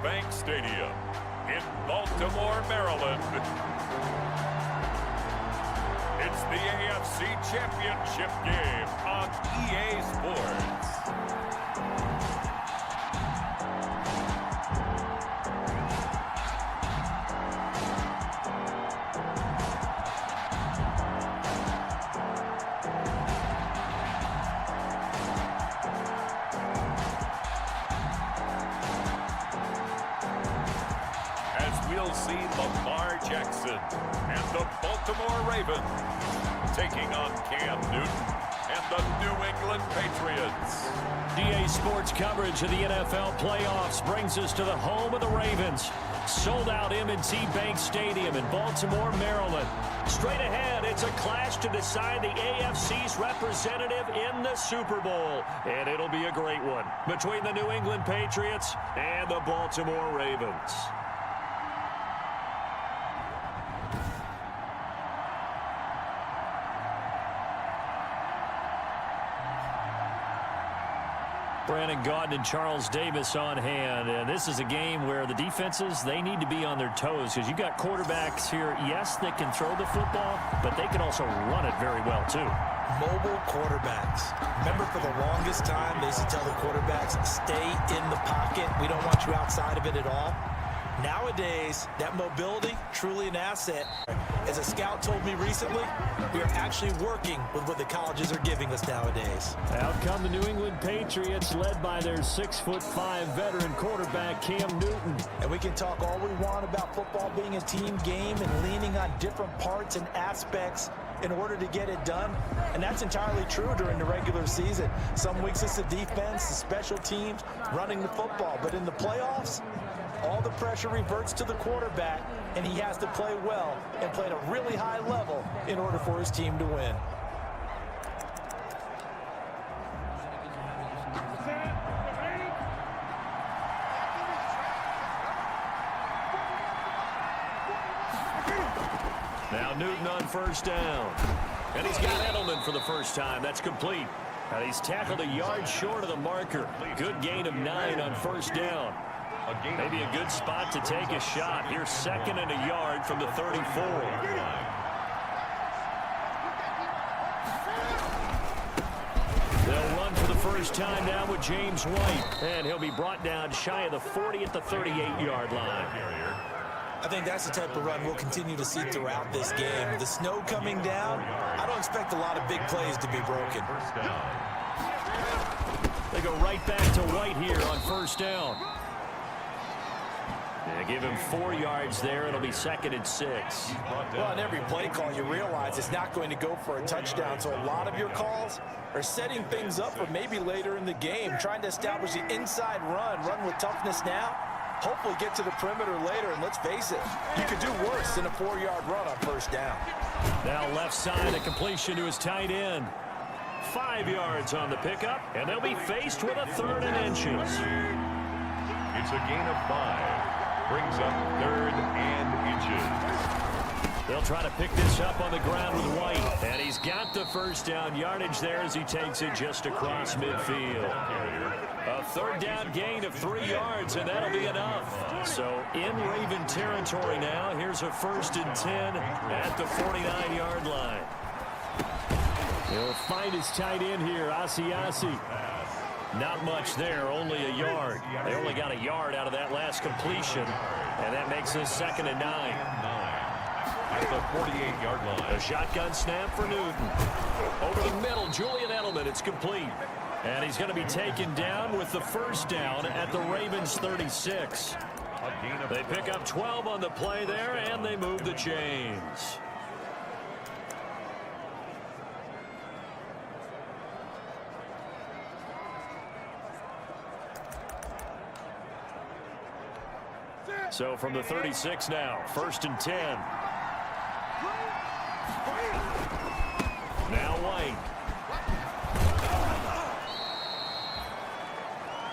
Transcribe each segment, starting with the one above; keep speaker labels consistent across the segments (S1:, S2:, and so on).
S1: Bank Stadium in Baltimore, Maryland. It's the AFC Championship game on EA Sports. We'll see Lamar Jackson and the Baltimore Ravens taking on Cam Newton and the New England Patriots.
S2: EA Sports coverage of the NFL playoffs brings us to the home of the Ravens. Sold out M&T Bank Stadium in Baltimore, Maryland. Straight ahead, it's a clash to decide the AFC's representative in the Super Bowl. And it'll be a great one between the New England Patriots and the Baltimore Ravens. Brandon Gaudin and Charles Davis on hand. And this is a game where the defenses, they need to be on their toes because you've got quarterbacks here, yes, they can throw the football, but they can also run it very well, too.
S3: Mobile quarterbacks. Remember, for the longest time, they used to tell the quarterbacks, stay in the pocket. We don't want you outside of it at all. Nowadays, that mobility, truly an asset. As a scout told me recently, we are actually working with what the colleges are giving us nowadays.
S2: Out come the New England Patriots, led by their 6'5" veteran quarterback, Cam Newton.
S3: And we can talk all we want about football being a team game and leaning on different parts and aspects in order to get it done. And that's entirely true during the regular season. Some weeks it's the defense, the special teams, running the football. But in the playoffs, all the pressure reverts to the quarterback, and he has to play well and play at a really high level in order for his team to win.
S2: Now Newton on first down. And he's got Edelman for the first time. That's complete. And he's tackled a yard short of the marker. Good gain of 9 on first down. Maybe a good spot to take a shot. Here's 2nd and a yard from the 34. They'll run for the first time now with James White. And he'll be brought down shy of the 40 at the 38-yard line.
S3: I think that's the type of run we'll continue to see throughout this game. The snow coming down, I don't expect a lot of big plays to be broken.
S2: They go right back to White here on first down. They give him 4 yards there. It'll be 2nd and 6.
S3: Well, on every play call, you realize it's not going to go for a touchdown. So a lot of your calls are setting things up for maybe later in the game, trying to establish the inside run with toughness now. Hopefully get to the perimeter later, and let's face it, you could do worse than a 4-yard run on first down.
S2: Now left side, a completion to his tight end. 5 yards on the pickup, and they'll be faced with a 3rd and inches.
S1: It's a gain of 5. Brings up 3rd and inches.
S2: They'll try to pick this up on the ground with White. And he's got the first down yardage there as he takes it just across midfield. A 3rd down gain of 3 yards, and that'll be enough. So in Raven territory now. Here's a 1st and 10 at the 49-yard line. He'll find his tight end here, Asiasi. Not much there, only a yard. They only got a yard out of that last completion, and that makes this 2nd and 9.
S1: At the 48-yard line.
S2: A shotgun snap for Newton. Over the middle, Julian Edelman, it's complete. And he's going to be taken down with the first down at the Ravens 36. They pick up 12 on the play there, and they move the chains. So from the 36 now, 1st and 10. Now White.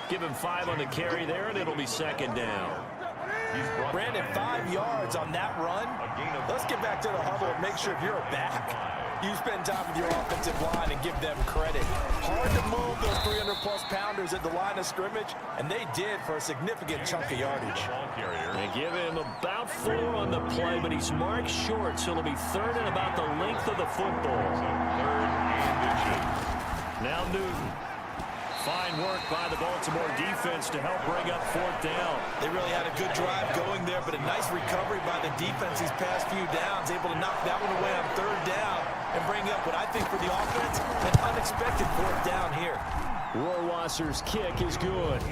S2: Give him 5 on the carry there, and it'll be 2nd down.
S3: Brandon, 5 yards on that run. Let's get back to the huddle and make sure if you're a back, you spend time with your offensive line and give them credit. Hard to move those 300-plus pounders at the line of scrimmage, and they did for a significant chunk of yardage.
S2: They give him about 4 on the play, but he's marked short, so it'll be 3rd and about the length of the football. Now Newton. Fine work by the Baltimore defense to help bring up 4th down.
S3: They really had a good drive going there, but a nice recovery by the defense these past few downs, able to knock that one away on 3rd down and bring up what I think for the offense, an unexpected 4th down here.
S2: Rohrwasser's kick is good.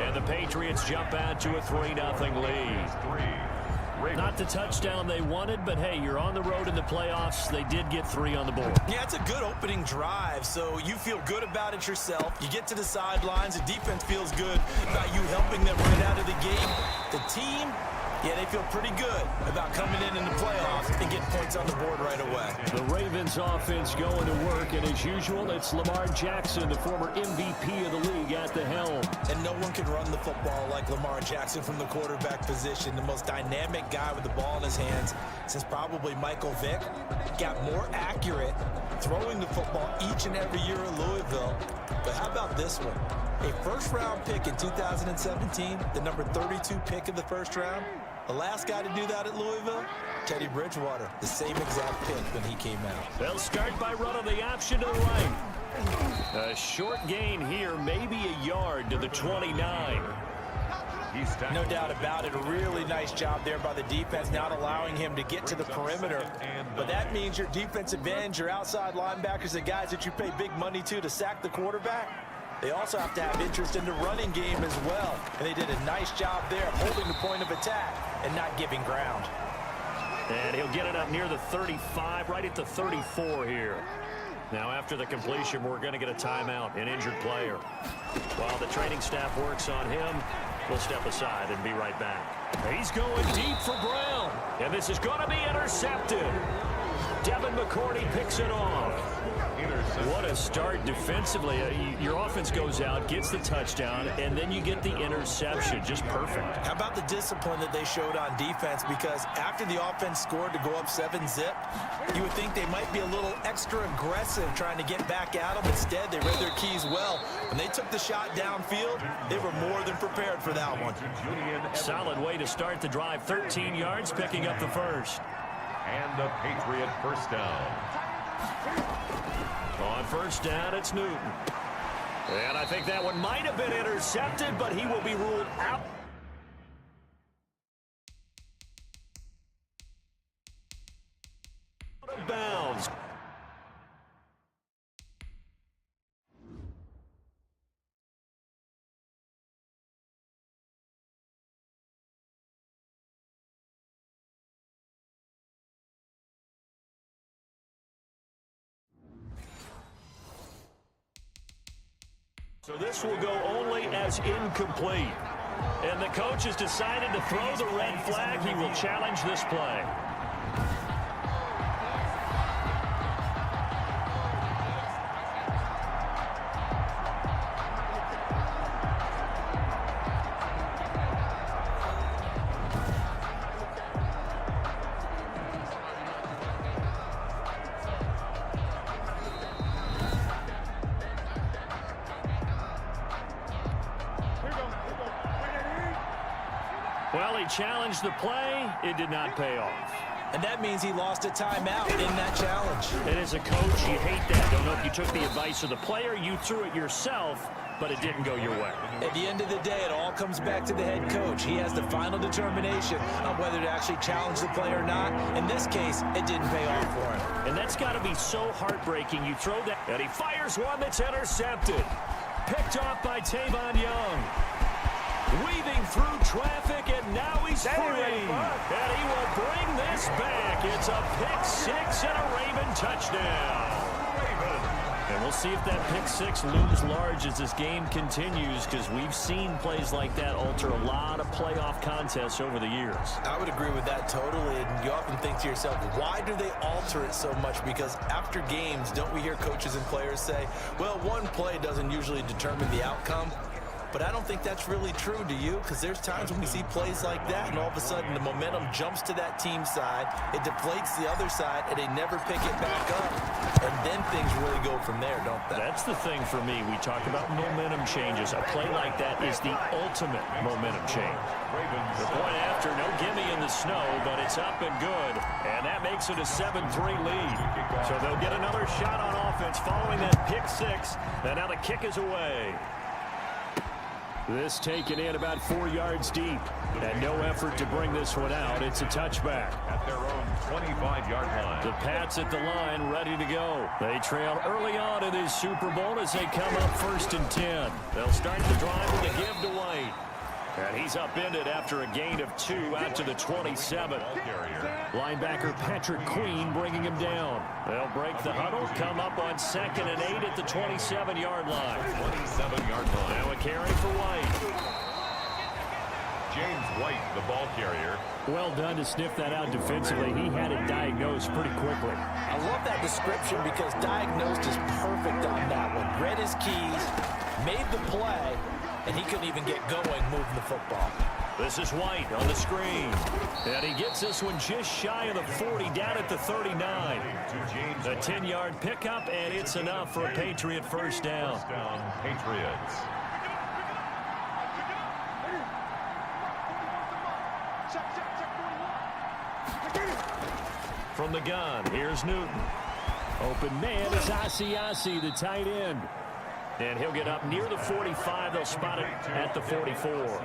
S2: And the Patriots jump out to a 3-0 lead. Not the touchdown they wanted, but hey, you're on the road in the playoffs. They did get 3 on the board.
S3: Yeah, it's a good opening drive, so you feel good about it yourself. You get to the sidelines, the defense feels good about you helping them right out of the gate. The team, yeah, they feel pretty good about coming in the playoffs and getting points on the board right away.
S2: The Ravens offense going to work, and as usual, it's Lamar Jackson, the former MVP of the league, at the helm.
S3: And no one can run the football like Lamar Jackson from the quarterback position. The most dynamic guy with the ball in his hands since probably Michael Vick. Got more accurate throwing the football each and every year in Louisville. But how about this one? A first-round pick in 2017, the number 32 pick in the first round. The last guy to do that at Louisville, Teddy Bridgewater, the same exact pick when he came out.
S2: They'll start by running the option to the right. A short gain here, maybe a yard to the 29.
S3: No doubt about it. A really nice job there by the defense, not allowing him to get to the perimeter. But that means your defensive ends, your outside linebackers, the guys that you pay big money to sack the quarterback, they also have to have interest in the running game as well. And they did a nice job there of holding the point of attack and not giving ground.
S2: And he'll get it up near the 35, right at the 34 here. Now, after the completion, we're going to get a timeout, an injured player. While the training staff works on him, we'll step aside and be right back. He's going deep for Brown. And this is going to be intercepted. Devin McCourty picks it off. What a start defensively. Your offense goes out, gets the touchdown, and then you get the interception. Just perfect.
S3: How about the discipline that they showed on defense? Because after the offense scored to go up 7-zip, you would think they might be a little extra aggressive trying to get back at them. Instead, they read their keys well. When they took the shot downfield, they were more than prepared for that one.
S2: Solid way to start the drive. 13 yards, picking up the first.
S1: And the Patriot first down.
S2: On first down, it's Newton. And I think that one might have been intercepted, but he will be ruled out. Out of bounds. So this will go only as incomplete. And the coach has decided to throw the red flag. He will challenge this play. Well, he challenged the play. It did not pay off.
S3: And that means he lost a timeout in that challenge.
S2: And as a coach, you hate that. Don't know if you took the advice of the player, you threw it yourself, but it didn't go your way.
S3: At the end of the day, it all comes back to the head coach. He has the final determination on whether to actually challenge the play or not. In this case, it didn't pay off for him.
S2: And that's got to be so heartbreaking. You throw that, and he fires one that's intercepted. Picked off by Tavon Young. Weaving through traffic, and now he's free. And he will bring this back. It's a pick six and a Raven touchdown. And we'll see if that pick six looms large as this game continues, because we've seen plays like that alter a lot of playoff contests over the years.
S3: I would agree with that totally, and you often think to yourself, why do they alter it so much? Because after games, don't we hear coaches and players say, well, one play doesn't usually determine the outcome? But I don't think that's really true, do you? Because there's times when we see plays like that, and all of a sudden the momentum jumps to that team side, it deflates the other side, and they never pick it back up. And then things really go from there, don't they?
S2: That's the thing for me. We talk about momentum changes. A play like that is the ultimate momentum change. The point after, no gimme in the snow, but it's up and good. And that makes it a 7-3 lead. So they'll get another shot on offense following that pick six. And now the kick is away. This taken in about 4 yards deep. And no effort to bring this one out. It's a touchback.
S1: At their own 25-yard line.
S2: The Pats at the line, ready to go. They trail early on in this Super Bowl as they come up 1st and 10. They'll start the drive with a give to White. And he's upended after a gain of 2 out to the 27. Linebacker Patrick Queen bringing him down. They'll break the huddle, come up on 2nd and 8 at the 27-yard line.
S1: 27-yard line.
S2: Now a carry for White.
S1: James White, the ball carrier.
S2: Well done to sniff that out defensively. He had it diagnosed pretty quickly.
S3: I love that description because diagnosed is perfect on that one. Read his keys, made the play, and he couldn't even get going moving the football.
S2: This is White on the screen. And he gets this one just shy of the 40, down at the 39. A 10-yard pickup, and it's enough for a Patriot first down.
S1: Patriots.
S2: From the gun, here's Newton. Open man is Asiasi, the tight end. And he'll get up near the 45. They'll spot it at the 44.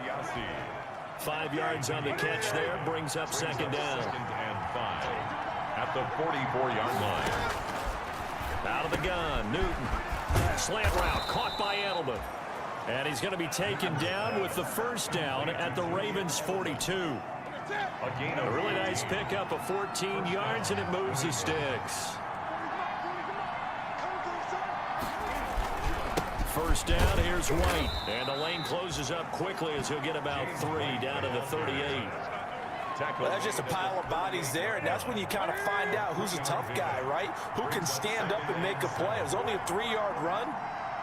S2: 5 yards on the catch there. Brings up 2nd down.
S1: 2nd and 5. At the 44-yard line.
S2: Out of the gun, Newton. Slant route, caught by Edelman. And he's going to be taken down with the first down at the Ravens 42. A really nice pickup of 14 yards, and it moves the sticks. First down, here's White. And the lane closes up quickly as he'll get about 3 down to the 38.
S3: Well, that's just a pile of bodies there, and that's when you kind of find out who's a tough guy, right? Who can stand up and make a play. It was only a 3-yard run,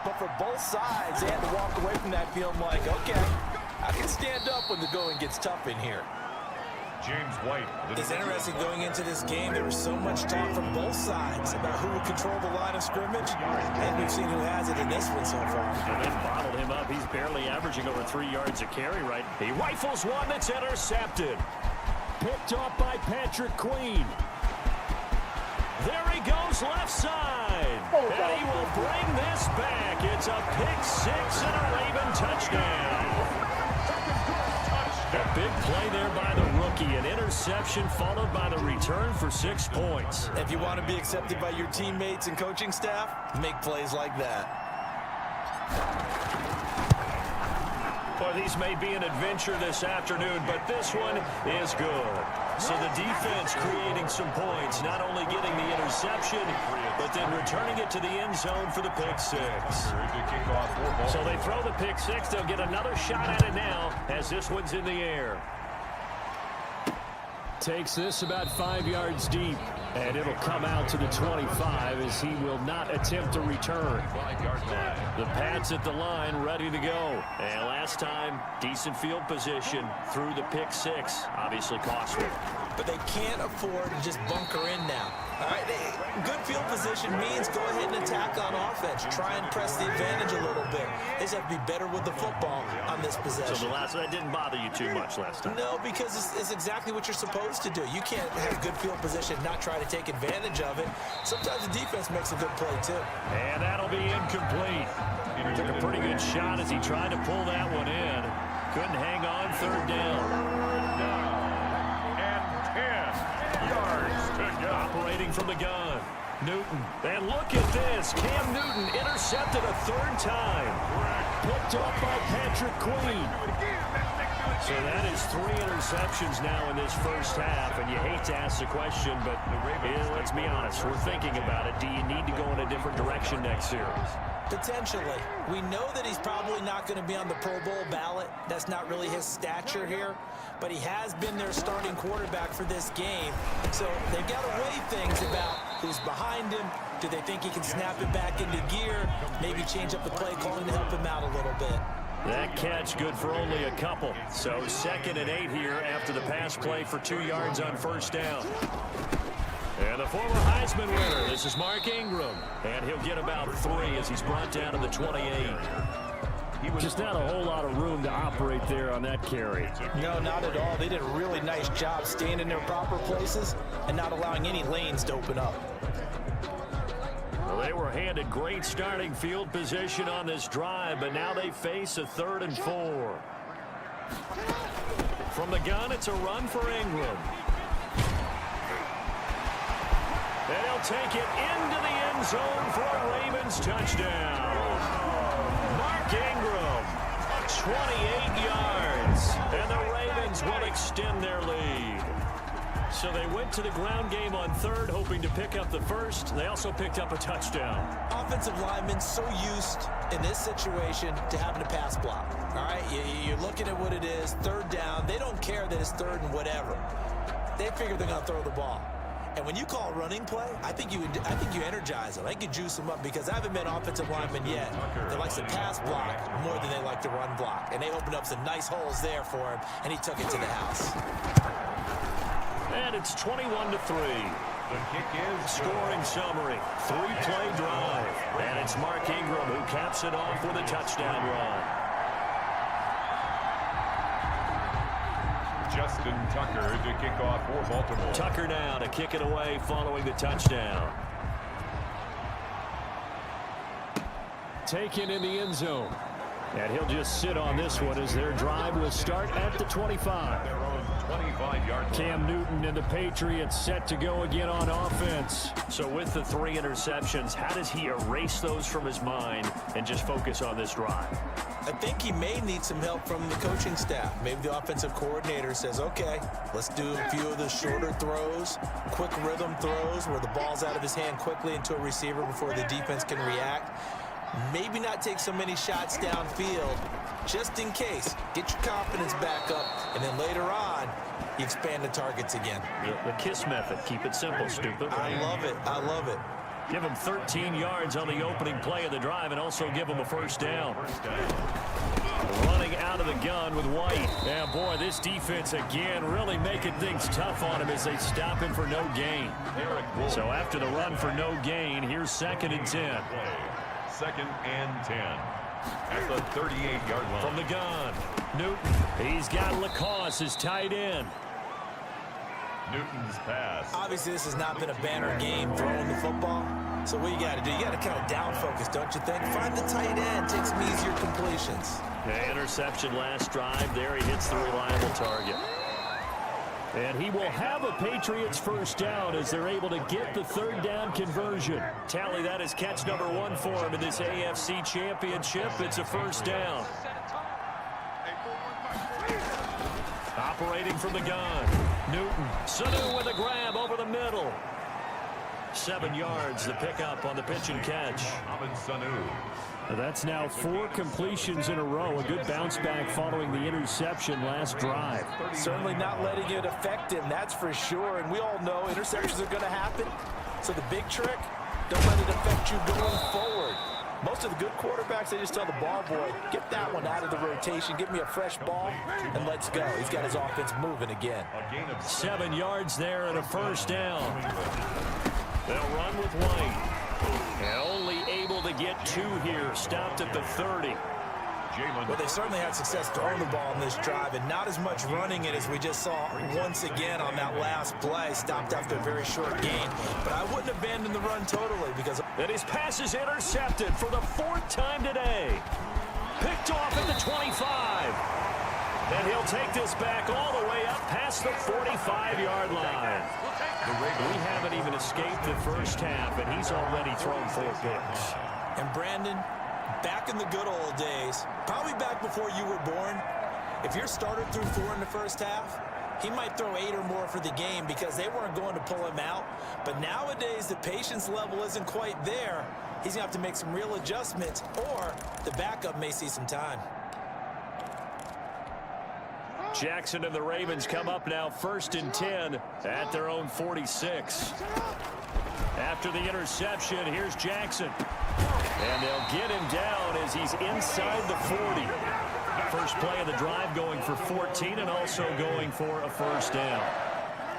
S3: but for both sides, they had to walk away from that feeling like, okay, I can stand up when the going gets tough in here.
S1: James White.
S3: It's interesting going into this game. There was so much talk from both sides about who would control the line of scrimmage, and we've seen who has it in this one so far.
S2: And then bottled him up. He's barely averaging over 3 yards a carry, right? He rifles one that's intercepted. Picked off by Patrick Queen. There he goes left side. And he will bring this back. It's a pick six and a Raven touchdown. A big play there by the rookie. An interception followed by the return for 6 points.
S3: If you want to be accepted by your teammates and coaching staff, make plays like that.
S2: Well, these may be an adventure this afternoon, but this one is good. So the defense creating some points, not only getting the interception, but then returning it to the end zone for the pick six. So they throw the pick six. They'll get another shot at it now as this one's in the air. Takes this about 5 yards deep, and it'll come out to the 25 as he will not attempt to return. The Pats at the line ready to go. And last time, decent field position through the pick six. Obviously costly.
S3: But they can't afford to just bunker in now. All right, good field position means go ahead and attack on offense. Try and press the advantage a little bit. They just have to be better with the football on this possession.
S2: So that didn't bother you too much last time?
S3: No, because it's exactly what you're supposed to do. You can't have good field position, not try to take advantage of it. Sometimes the defense makes a good play, too.
S2: And that'll be incomplete. He took a pretty good shot as he tried to pull that one in. Couldn't hang on, 3rd down. Operating from the gun, Newton. And look at this. Cam Newton intercepted a 3rd time. Picked off by Patrick Queen. So that is 3 interceptions now in this first half. And you hate to ask the question, but let's be honest. We're thinking about it. Do you need to go in a different direction next series?
S3: Potentially. We know that he's probably not going to be on the Pro Bowl ballot. That's not really his stature here. But he has been their starting quarterback for this game. So they've got to weigh things about who's behind him. Do they think he can snap it back into gear? Maybe change up the play calling to help him out a little bit.
S2: That catch good for only a couple. So 2nd and 8 here after the pass play for 2 yards on first down. And the former Heisman winner, this is Mark Ingram. And he'll get about 3 as he's brought down to the 28.
S4: Just not a whole lot of room to operate there on that carry.
S3: No, not at all. They did a really nice job staying in their proper places and not allowing any lanes to open up.
S2: Well, they were handed great starting field position on this drive, but now they face a 3rd and 4. From the gun, it's a run for Ingram. And he'll take it into the end zone for a Ravens touchdown. Mark Ingram, 28 yards, and the Ravens will extend their lead. So they went to the ground game on 3rd, hoping to pick up the 1st. They also picked up a touchdown.
S3: Offensive linemen so used in this situation to having a pass block. All right, you're looking at what it is, 3rd down. They don't care that it's 3rd and whatever. They figure they're going to throw the ball. And when you call a running play, I think you energize them. I think you juice them up because I haven't met offensive linemen yet that likes to pass block more than they like to run block. And they opened up some nice holes there for him, and he took it to the house.
S2: And it's 21-3. The kick is scoring summary. 3-play drive. And it's Mark Ingram who caps it off with a touchdown run.
S1: Justin Tucker to kick off for Baltimore.
S2: Tucker now to kick it away following the touchdown.
S4: Taken in the end zone. And he'll just sit on this one as their drive will start at the 25.
S1: Their own 25-yard line.
S4: Cam Newton and the Patriots set to go again on offense.
S2: So with the 3 interceptions, how does he erase those from his mind and just focus on this drive?
S3: I think he may need some help from the coaching staff. Maybe the offensive coordinator says, okay, let's do a few of the shorter throws, quick rhythm throws where the ball's out of his hand quickly into a receiver before the defense can react. Maybe not take so many shots downfield, just in case. Get your confidence back up, and then later on, you expand the targets again.
S2: The KISS method. Keep it simple, stupid.
S3: I love it. I love it.
S2: Give him 13 yards on the opening play of the drive and also give him a first down. Running out of the gun with White. Yeah, boy, this defense again really making things tough on him as they stop him for no gain. So after the run for no gain, here's 2nd and 10.
S1: 2nd and 10 at the 38-yard line.
S2: From the gun, Newton. He's got Lacoste as tight end.
S1: Newton's pass.
S3: Obviously, this has not been a banner game throwing the football. So what you got to do, you got to kind of down focus, don't you think? Find the tight end, take some easier completions.
S2: The interception last drive. There he hits the reliable target. And he will have a Patriots first down as they're able to get the 3rd down conversion. Tally, that is catch number 1 for him in this AFC Championship. It's a first down. Operating from the gun. Newton. Sanu with a grab over the middle. 7 yards, the pickup on the pitch and catch.
S4: That's now 4 completions in a row. A good bounce back following the interception last drive.
S3: Certainly not letting it affect him, that's for sure. And we all know interceptions are going to happen. So the big trick, don't let it affect you going forward. Most of the good quarterbacks, they just tell the ball boy, get that one out of the rotation, give me a fresh ball, and let's go. He's got his offense moving again.
S2: 7 yards there and a first down. They'll run with White. And only able to get 2 here. Stopped at the 30.
S3: Well, they certainly had success throwing the ball on this drive, and not as much running it as we just saw once again on that last play. Stopped after a very short gain. But I wouldn't abandon the run totally because...
S2: And his pass is intercepted for the 4th time today. Picked off at the 25. And he'll take this back all the way up past the 45-yard line. We haven't even escaped the first half, and he's already thrown 4 picks.
S3: And Brandon, back in the good old days, probably back before you were born, if your starter threw 4 in the first half, he might throw 8 or more for the game because they weren't going to pull him out. But nowadays, the patience level isn't quite there. He's going to have to make some real adjustments, or the backup may see some time.
S2: Jackson and the Ravens come up now 1st and 10 at their own 46. After the interception, here's Jackson. And they'll get him down as he's inside the 40. First play of the drive going for 14 and also going for a first down.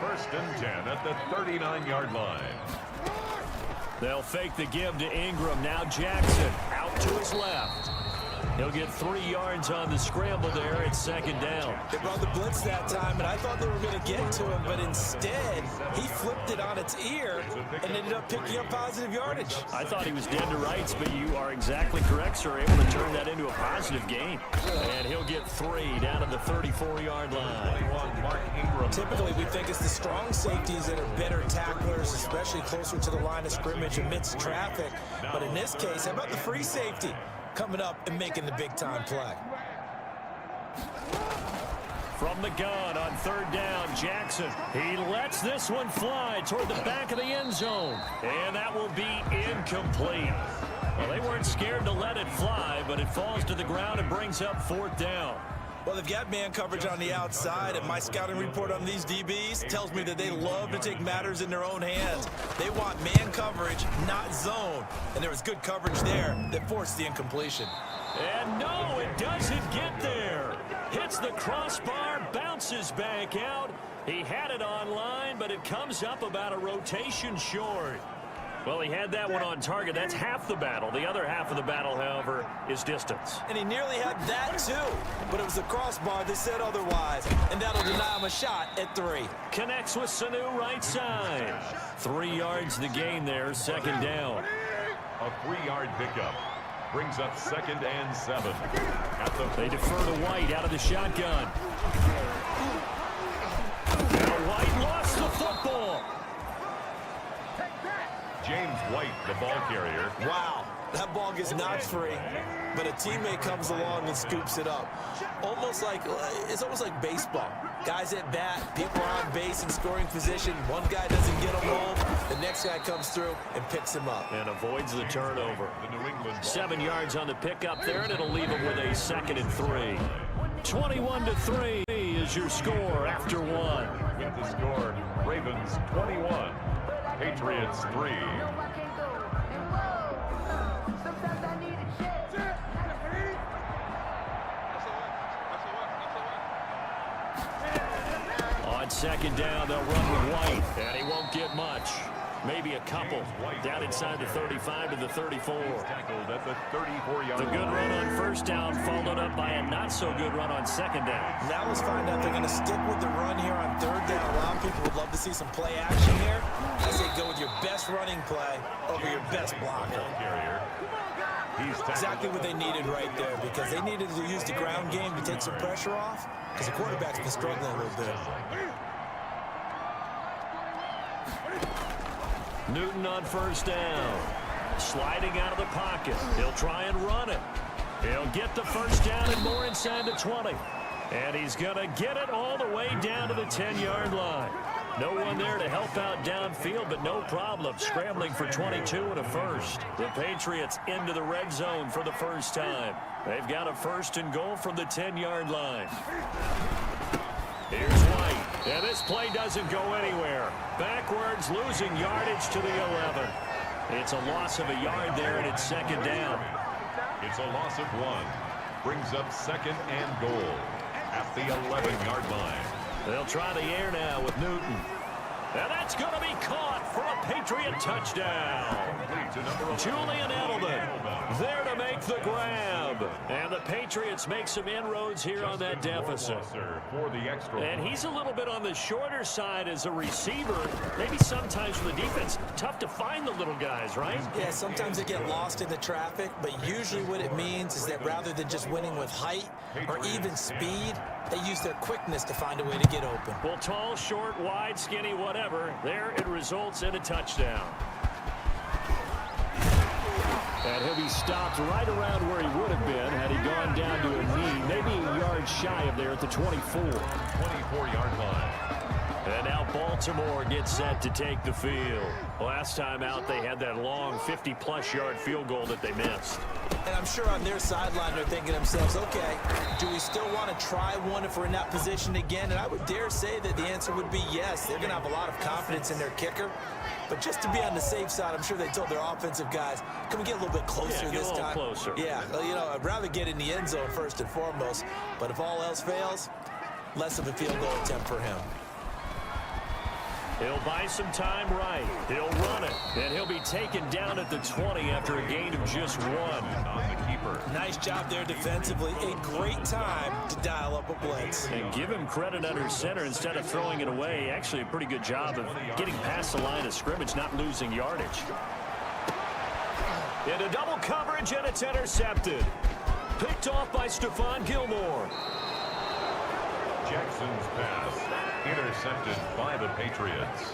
S1: 1st and 10 at the 39-yard line.
S2: They'll fake the give to Ingram. Now Jackson out to his left. He'll get 3 yards on the scramble there at 2nd down.
S3: They brought the blitz that time, and I thought they were going to get to him, but instead, he flipped it on its ear and ended up picking up positive yardage.
S2: I thought he was dead to rights, but you are exactly correct, sir. Able to turn that into a positive gain. And he'll get 3 down to the 34-yard line.
S3: Typically, we think it's the strong safeties that are better tacklers, especially closer to the line of scrimmage amidst traffic. But in this case, how about the free safety coming up and making the big-time play?
S2: From the gun on 3rd down, Jackson. He lets this one fly toward the back of the end zone. And that will be incomplete. Well, they weren't scared to let it fly, but it falls to the ground and brings up 4th down.
S3: Well, they've got man coverage on the outside, and my scouting report on these DBs tells me that they love to take matters in their own hands. They want man coverage, not zone. And there was good coverage there that forced the incompletion.
S2: And no, it doesn't get there. Hits the crossbar, bounces back out. He had it online, but it comes up about a rotation short. Well, he had that one on target. That's half the battle. The other half of the battle, however, is distance.
S3: And he nearly had that, too. But it was the crossbar that said otherwise. And that'll deny him a shot at 3.
S2: Connects with Sanu right side. 3 yards the gain there, 2nd down.
S1: A 3-yard pickup. Brings up 2nd and 7.
S2: They defer to White out of the shotgun. Now White lost the football.
S1: James White, the ball carrier.
S3: Wow, that ball gets knocked free, but a teammate comes along and scoops it up. It's almost like baseball. Guys at bat, people are on base in scoring position. One guy doesn't get him home, the next guy comes through and picks him up.
S2: And avoids the turnover.
S1: The New England
S2: 7 yards on the pickup there, and it'll leave him with a 2nd and 3. 21-3 is your score after 1.
S1: With the score, Ravens 21. Patriots 3.
S2: On 2nd down, they'll run with White, and he won't get much. Maybe a couple. Down inside the 35 to the 34.
S1: Tackled at the 34-yard line.
S2: The good run on 1st down followed up by a not-so-good run on 2nd down.
S3: Now let's find out if they're going to stick with the run here on 3rd down. A lot of people would love to see some play action here. I say go with your best running play over your best blocker. Exactly what they needed right there, because they needed to use the ground game to take some pressure off, because the quarterback's been struggling a little bit.
S2: Newton on 1st down. Sliding out of the pocket. He'll try and run it. He'll get the 1st down and more inside the 20. And he's going to get it all the way down to the 10-yard line. No one there to help out downfield, but no problem. Scrambling for 22 and a first. The Patriots into the red zone for the first time. They've got a 1st and goal from the 10-yard line. Here's White. And this play doesn't go anywhere. Backwards, losing yardage to the 11. It's a loss of a yard there, and it's 2nd down.
S1: It's a loss of 1. Brings up 2nd and goal at the 11-yard line.
S2: They'll try the air now with Newton. And that's going to be caught for a Patriot touchdown. Julian Edelman there to make the grab. And the Patriots make some inroads here on that deficit. And he's a little bit on the shorter side as a receiver. Maybe sometimes for the defense, tough to find the little guys, right?
S3: Yeah, sometimes they get lost in the traffic, but usually what it means is that rather than just winning with height or even speed, they use their quickness to find a way to get open.
S2: Well, tall, short, wide, skinny, whatever. There it results in a touchdown. And he'll be stopped right around where he would have been had he gone down to a knee, maybe a yard shy of there at the 24.
S1: 24-yard line.
S2: And now Baltimore gets set to take the field. Last time out, they had that long 50-plus yard field goal that they missed.
S3: And I'm sure on their sideline they're thinking to themselves, okay, do we still want to try one if we're in that position again? And I would dare say that the answer would be yes. They're going to have a lot of confidence in their kicker. But just to be on the safe side, I'm sure they told their offensive guys, can we get a little bit closer this time?
S2: Closer.
S3: Yeah, well, you know, I'd rather get in the end zone first and foremost. But if all else fails, less of a field goal attempt for him.
S2: He'll buy some time right. He'll run it. And he'll be taken down at the 20 after a gain of just 1.
S1: On the keeper.
S3: Nice job there defensively. A great time to dial up a blitz.
S2: And give him credit under center instead of throwing it away. Actually, a pretty good job of getting past the line of scrimmage, not losing yardage. Into double coverage, and it's intercepted. Picked off by Stephon Gilmore.
S1: Jackson's pass intercepted by the Patriots.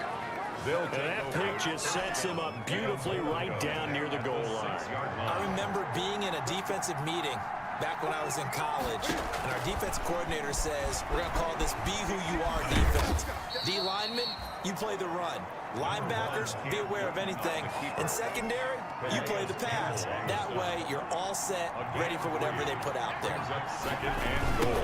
S2: And that pick just sets him up beautifully right down near the goal line.
S3: I remember being in a defensive meeting back when I was in college, and our defensive coordinator says, we're going to call this be who you are defense. D linemen, you play the run. Linebackers, be aware of anything. And secondary, you play the pass. That way, you're all set, ready for whatever they put out there.
S1: Second and goal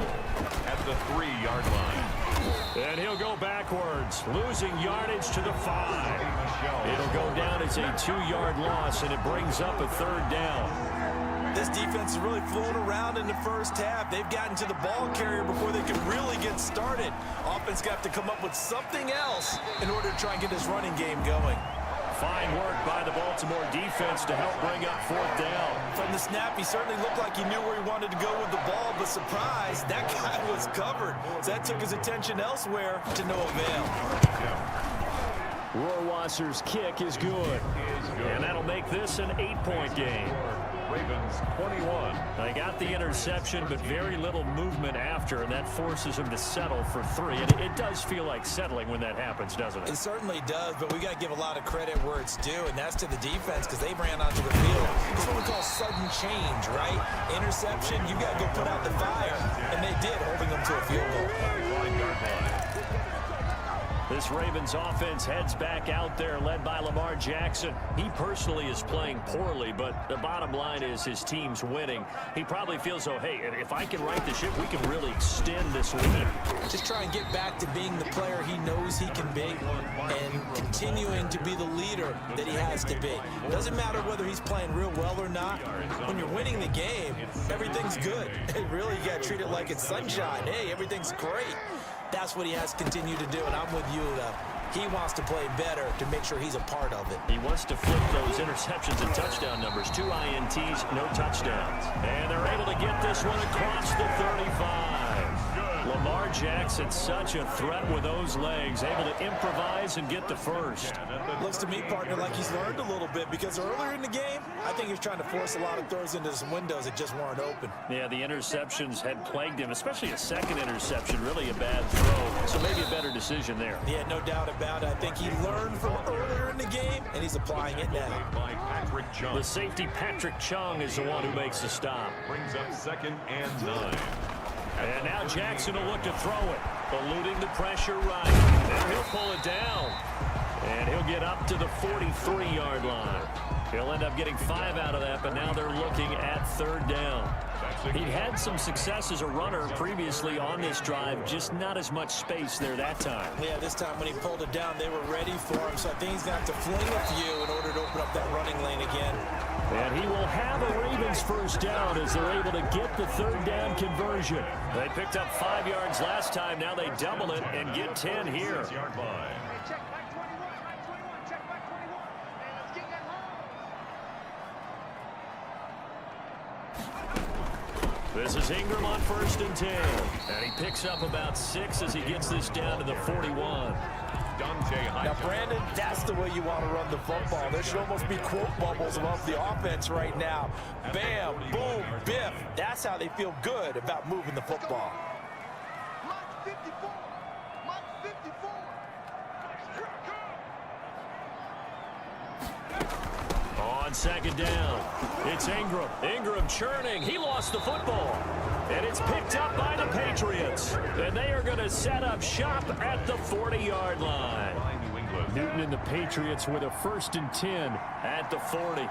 S1: at the 3-yard line.
S2: And he'll go backwards, losing yardage to the 5. It'll go down as a 2-yard loss, and it brings up a 3rd down.
S3: This defense is really flown around in the first half. They've gotten to the ball carrier before they can really get started. Offense got to come up with something else in order to try and get this running game going.
S2: Fine work by the Baltimore defense to help bring up 4th down.
S3: From the snap, he certainly looked like he knew where he wanted to go with the ball, but surprise, that guy was covered. So that took his attention elsewhere to no avail.
S2: Rohrwasser's kick is good. And that'll make this an 8-point game.
S1: Ravens 21.
S2: They got the interception, but very little movement after, and that forces him to settle for 3. And it does feel like settling when that happens, doesn't it?
S3: It certainly does, but we got to give a lot of credit where it's due, and that's to the defense because they ran onto the field. It's what we call sudden change, right? Interception, you got to go put out the fire, and they did, holding them to a field goal.
S2: This Ravens offense heads back out there, led by Lamar Jackson. He personally is playing poorly, but the bottom line is his team's winning. He probably feels, oh, hey, if I can right the ship, we can really extend this lead.
S3: Just try and get back to being the player he knows he can be and continuing to be the leader that he has to be. Doesn't matter whether he's playing real well or not. When you're winning the game, everything's good. Really, you got to treat it like it's sunshine. Hey, everything's great. That's what he has to continue to do, and I'm with you. He wants to play better to make sure he's a part of it.
S2: He wants to flip those interceptions and touchdown numbers. 2 INTs, no touchdowns. And they're able to get this one across the 35. Lamar Jackson, such a threat with those legs, able to improvise and get the first.
S3: Looks to me, partner, like he's learned a little bit because earlier in the game, I think he was trying to force a lot of throws into some windows that just weren't open.
S2: Yeah, the interceptions had plagued him, especially a second interception, really a bad throw. So maybe a better decision there.
S3: Yeah, no doubt about it. I think he learned from earlier in the game, and he's applying it now.
S2: The safety, Patrick Chung, is the one who makes the stop.
S1: Brings up 2nd and 9.
S2: And now Jackson will look to throw it, eluding the pressure right. And he'll pull it down. And he'll get up to the 43-yard line. He'll end up getting 5 out of that, but now they're looking at 3rd down. He'd had some success as a runner previously on this drive, just not as much space there that time.
S3: Yeah, this time when he pulled it down, they were ready for him, so I think he's going to have to fling a few in order to open up that running lane again.
S2: And he will have a Ravens 1st down as they're able to get the 3rd down conversion. They picked up 5 yards last time. Now they double it and get 10 here. This is Ingram on 1st and 10. And he picks up about 6 as he gets this down to the 41.
S3: Now, Brandon, that's the way you want to run the football. There should almost be quote bubbles above the offense right now. Bam, boom, biff. That's how they feel good about moving the football.
S2: On 2nd down, it's Ingram. Ingram churning. He lost the football. And it's picked up by the Patriots. And they are going to set up shop at the 40-yard line. Newton and the Patriots with a 1st and 10 at the 40.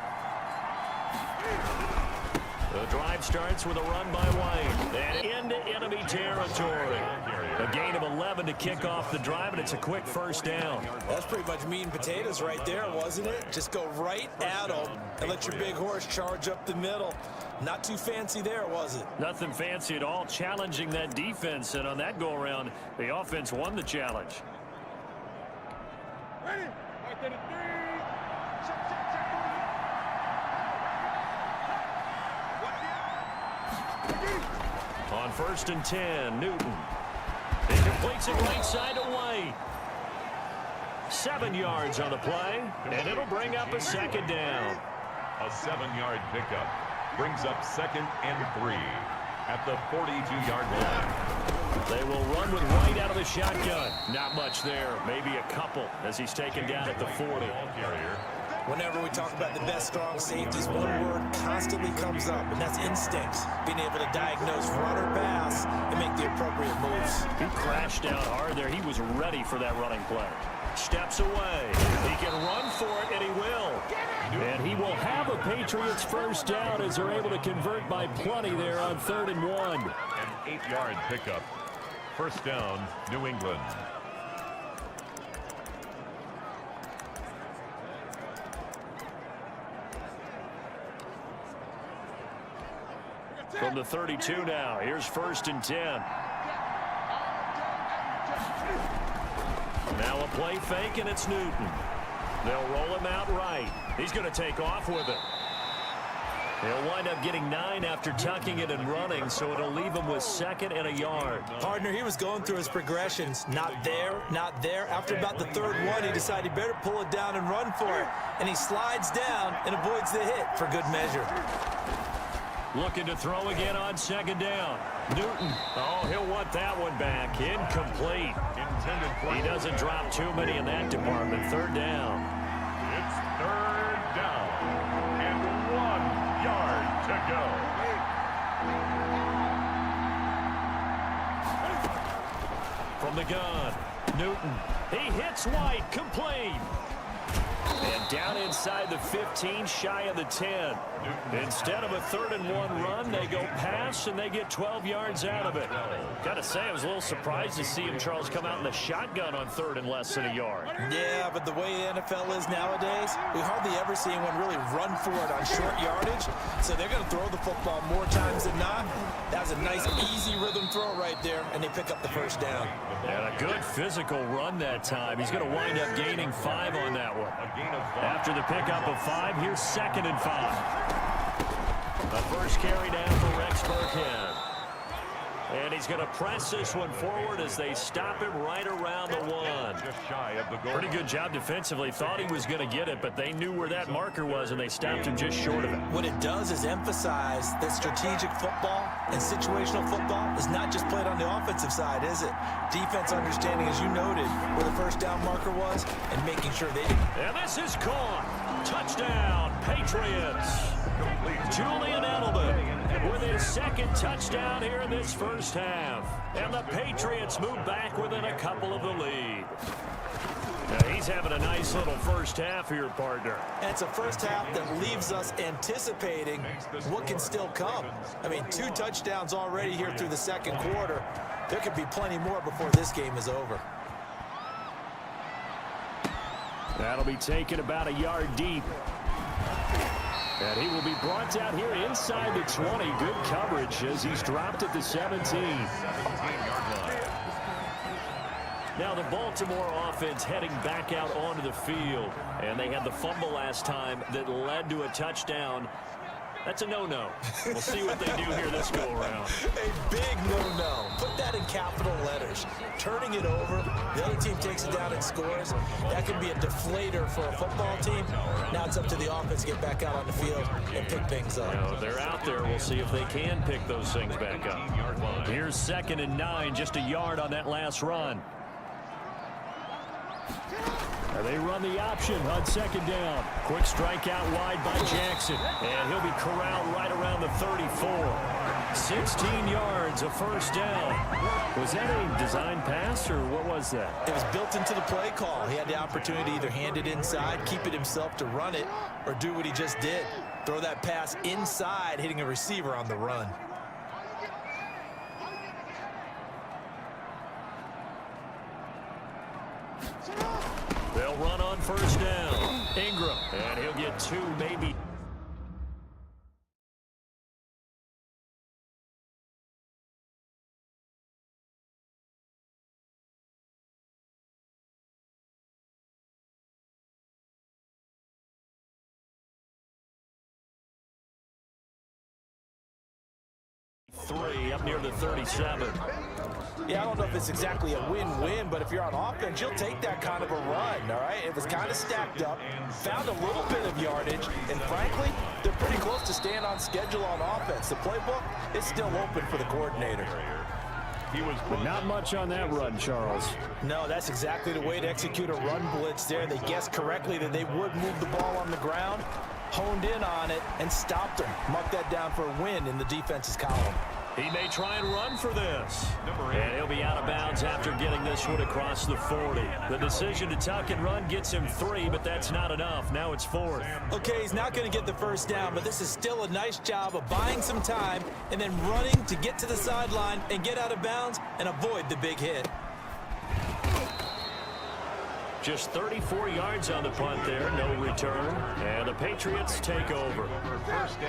S2: The drive starts with a run by White. And into enemy territory. A gain of 11 to kick off the drive, and it's a quick first down.
S3: That's pretty much meat and potatoes right there, wasn't it? Just go right at them and let your big horse charge up the middle. Not too fancy there, was it?
S2: Nothing fancy at all, challenging that defense. And on that go-around, the offense won the challenge.
S5: Ready? Right there to 3.
S2: On 1st and 10, Newton. He completes it right side to White. 7 yards on the play, and it'll bring up a second down.
S1: A 7-yard pickup brings up 2nd and 3 at the 42-yard line.
S2: They will run with White out of the shotgun. Not much there, maybe a couple as he's taken down at the 40.
S3: Whenever we talk about the best strong safeties, one word constantly comes up, and that's instincts. Being able to diagnose run or pass and make the appropriate moves.
S2: He crashed down hard there. He was ready for that running play. Steps away. He can run for it, and he will. And he will have a Patriots first down as they're able to convert by plenty there on 3rd and 1.
S1: An 8-yard pickup. First down, New England.
S2: From the 32 now, here's 1st and 10. Now a play fake, and it's Newton. They'll roll him out right. He's going to take off with it. He'll wind up getting 9 after tucking it and running, so it'll leave him with 2nd and a yard.
S3: Partner, he was going through his progressions. Not there, not there. After about the 3rd one, he decided he better pull it down and run for it. And he slides down and avoids the hit for good measure.
S2: Looking to throw again on 2nd down. Newton. Oh, he'll want that one back. Incomplete. He doesn't drop too many in that department. 3rd down.
S1: It's 3rd down and 1 yard to go.
S2: From the gun, Newton. He hits White. Complete. And down inside the 15, shy of the 10. Instead of a 3rd and 1 run, they go pass, and they get 12 yards out of it. Got to say, I was a little surprised to see him, Charles, come out in the shotgun on 3rd and less than a yard.
S3: Yeah, but the way the NFL is nowadays, we hardly ever see anyone really run for it on short yardage. So they're going to throw the football more times than not. That was a nice, easy rhythm throw right there, and they pick up the first down.
S2: And a good physical run that time. He's going to wind up gaining 5 on that one. After the pickup of 5, here's 2nd and 5. The first carry down for Rex Burkhead. And he's going to press this one forward as they stop him right around the 1.
S1: Just shy of the goal.
S2: Pretty good job defensively. Thought he was going to get it, but they knew where that marker was, and they stopped him just short of it.
S3: What it does is emphasize that strategic football and situational football is not just played on the offensive side, is it? Defense understanding, as you noted, where the first down marker was and making sure they didn't.
S2: And this is caught. Touchdown, Patriots. Julian Edelman with his 2nd touchdown here in this first half. And the Patriots move back within a couple of the lead. Now he's having a nice little first half here, partner.
S3: And it's a first half that leaves us anticipating what can still come. I mean, 2 touchdowns already here through the 2nd quarter. There could be plenty more before this game is over.
S2: That'll be taken about a yard deep. And he will be brought down here inside the 20. Good coverage as he's dropped at the 17.
S1: 17-yard line.
S2: Now the Baltimore offense heading back out onto the field. And they had the fumble last time that led to a touchdown. That's a no-no. We'll see what they do here this go-around.
S3: A big no-no. Put that in capital letters. Turning it over, the other team takes it down and scores. That can be a deflator for a football team. Now it's up to the offense to get back out on the field and pick things up.
S2: Now, they're out there. We'll see if they can pick those things back up. Here's 2nd and 9, just a yard on that last run. They run the option on 2nd down. Quick strike out wide by Jackson. And he'll be corralled right around the 34. 16 yards, a first down. Was that a design pass, or what was that?
S3: It was built into the play call. He had the opportunity to either hand it inside, keep it himself to run it, or do what he just did. Throw that pass inside, hitting a receiver on the run.
S2: They'll run on first down. Ingram, and he'll get 2, maybe. Three up near the 37.
S3: Yeah, I don't know if it's exactly a win-win, but if you're on offense, you'll take that kind of a run, all right? It was kind of stacked up, found a little bit of yardage, and frankly, they're pretty close to staying on schedule on offense. The playbook is still open for the coordinator.
S4: But not much on that run, Charles.
S3: No, that's exactly the way to execute a run blitz there. They guessed correctly that they would move the ball on the ground, honed in on it, and stopped them. Mark that down for a win in the defense's column.
S2: He may try and run for this. And he'll be out of bounds after getting this one across the 40. The decision to tuck and run gets him 3, but that's not enough. Now it's 4th.
S3: Okay, he's not going to get the first down, but this is still a nice job of buying some time and then running to get to the sideline and get out of bounds and avoid the big hit.
S2: Just 34 yards on the punt there, no return. And the Patriots take over.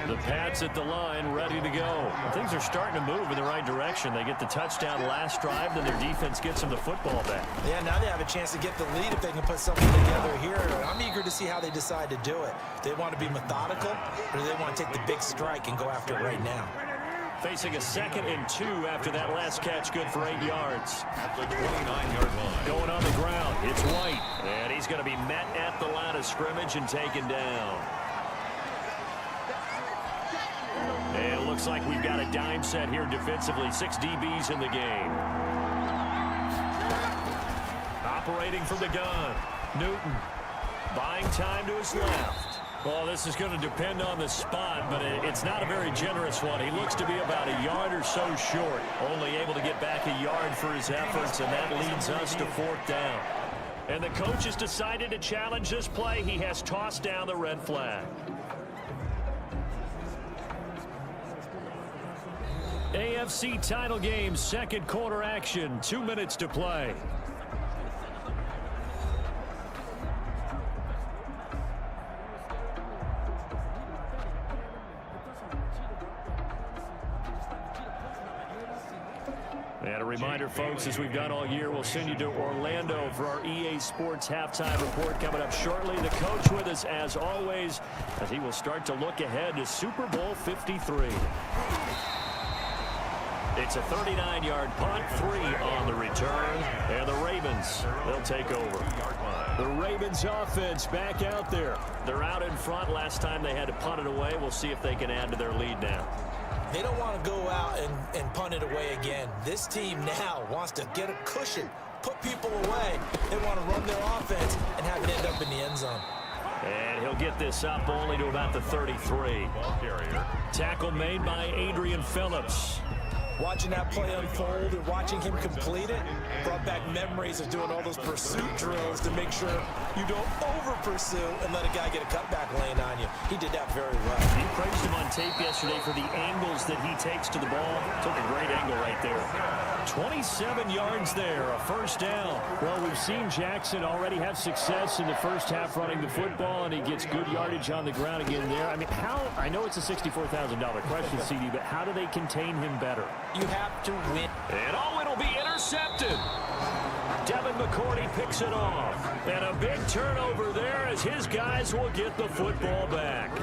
S2: The Pats at the line, ready to go. Things are starting to move in the right direction. They get the touchdown last drive, then their defense gets them the football back.
S3: Yeah, now they have a chance to get the lead if they can put something together here. I'm eager to see how they decide to do it. Do they want to be methodical, or do they want to take the big strike and go after it right now?
S2: Facing a 2nd and 2 after that last catch, good for 8 yards.
S1: At the 29-yard line.
S2: Going on the ground, it's White. And he's going to be met at the line of scrimmage and taken down. And it looks like we've got a dime set here defensively. 6 DBs in the game. Operating from the gun. Newton buying time to his left. Well, this is going to depend on the spot, but it's not a very generous one. He looks to be about a yard or so short, only able to get back a yard for his efforts, and that leads us to 4th down. And the coach has decided to challenge this play. He has tossed down the red flag. AFC title game, 2nd quarter action, 2 minutes to play. And a reminder, folks, as we've done all year, we'll send you to Orlando for our EA Sports halftime report coming up shortly. The coach with us, as always, as he will start to look ahead to Super Bowl 53. It's a 39-yard punt, 3 on the return, and the Ravens, they'll take over. The Ravens offense back out there. They're out in front. Last time they had to punt it away. We'll see if they can add to their lead now.
S3: They don't want to go out and punt it away again. This team now wants to get a cushion, put people away. They want to run their offense and have it end up in the end zone.
S2: And he'll get this up only to about the 33. Tackle made by Adrian Phillips.
S3: Watching that play unfold and watching him complete it brought back memories of doing all those pursuit drills to make sure you don't over-pursue and let a guy get a cutback lane on you. He did that very well.
S2: You praised him on tape yesterday for the angles that he takes to the ball. Took a great angle right there. 27 yards there, a 1st down.
S4: Well, we've seen Jackson already have success in the first half running the football, and he gets good yardage on the ground again there. I mean, I know it's a $64,000 question, CD, but how do they contain him better?
S3: You have to win.
S2: And it'll be intercepted. Devin McCourty picks it off. And a big turnover there as his guys will get the football back.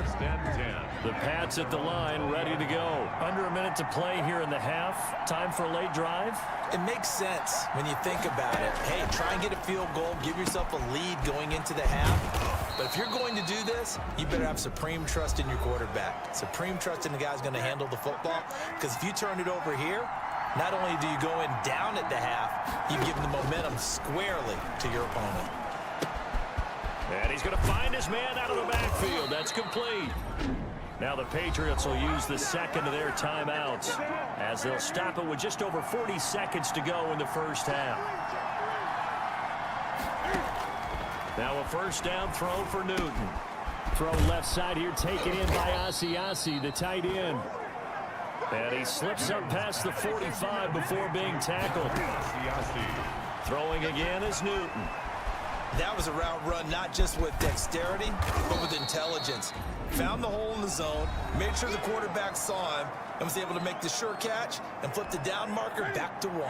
S2: The Pats at the line, ready to go. Under a minute to play here in the half. Time for a late drive.
S3: It makes sense when you think about it. Hey, try and get a field goal. Give yourself a lead going into the half. But if you're going to do this, you better have supreme trust in your quarterback. Supreme trust in the guy who's going to handle the football. Because if you turn it over here, not only do you go in down at the half, you give the momentum squarely to your opponent.
S2: And he's going to find his man out of the backfield. That's complete. Now the Patriots will use the 2nd of their timeouts as they'll stop it with just over 40 seconds to go in the first half. Now a 1st down throw for Newton.
S4: Throw left side here, taken in by Asiasi, the tight end. And he slips up past the 45 before being tackled. Throwing again is Newton.
S3: That was a route run not just with dexterity, but with intelligence. Found the hole in the zone, made sure the quarterback saw him, and was able to make the sure catch and flip the down marker back to 1.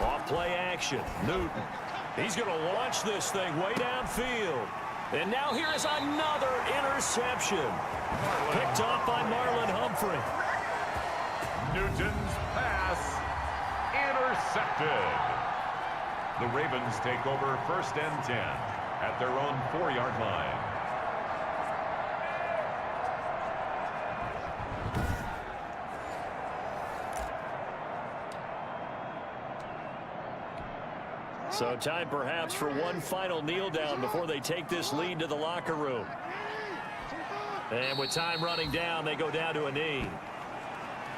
S4: Off play action, Newton. He's going to launch this thing way downfield. And now here is another interception. Picked off by Marlon Humphrey.
S1: Newton's pass intercepted. The Ravens take over 1st and 10 at their own 4-yard line.
S4: So time perhaps for one final kneel down before they take this lead to the locker room. And with time running down, they go down to a knee.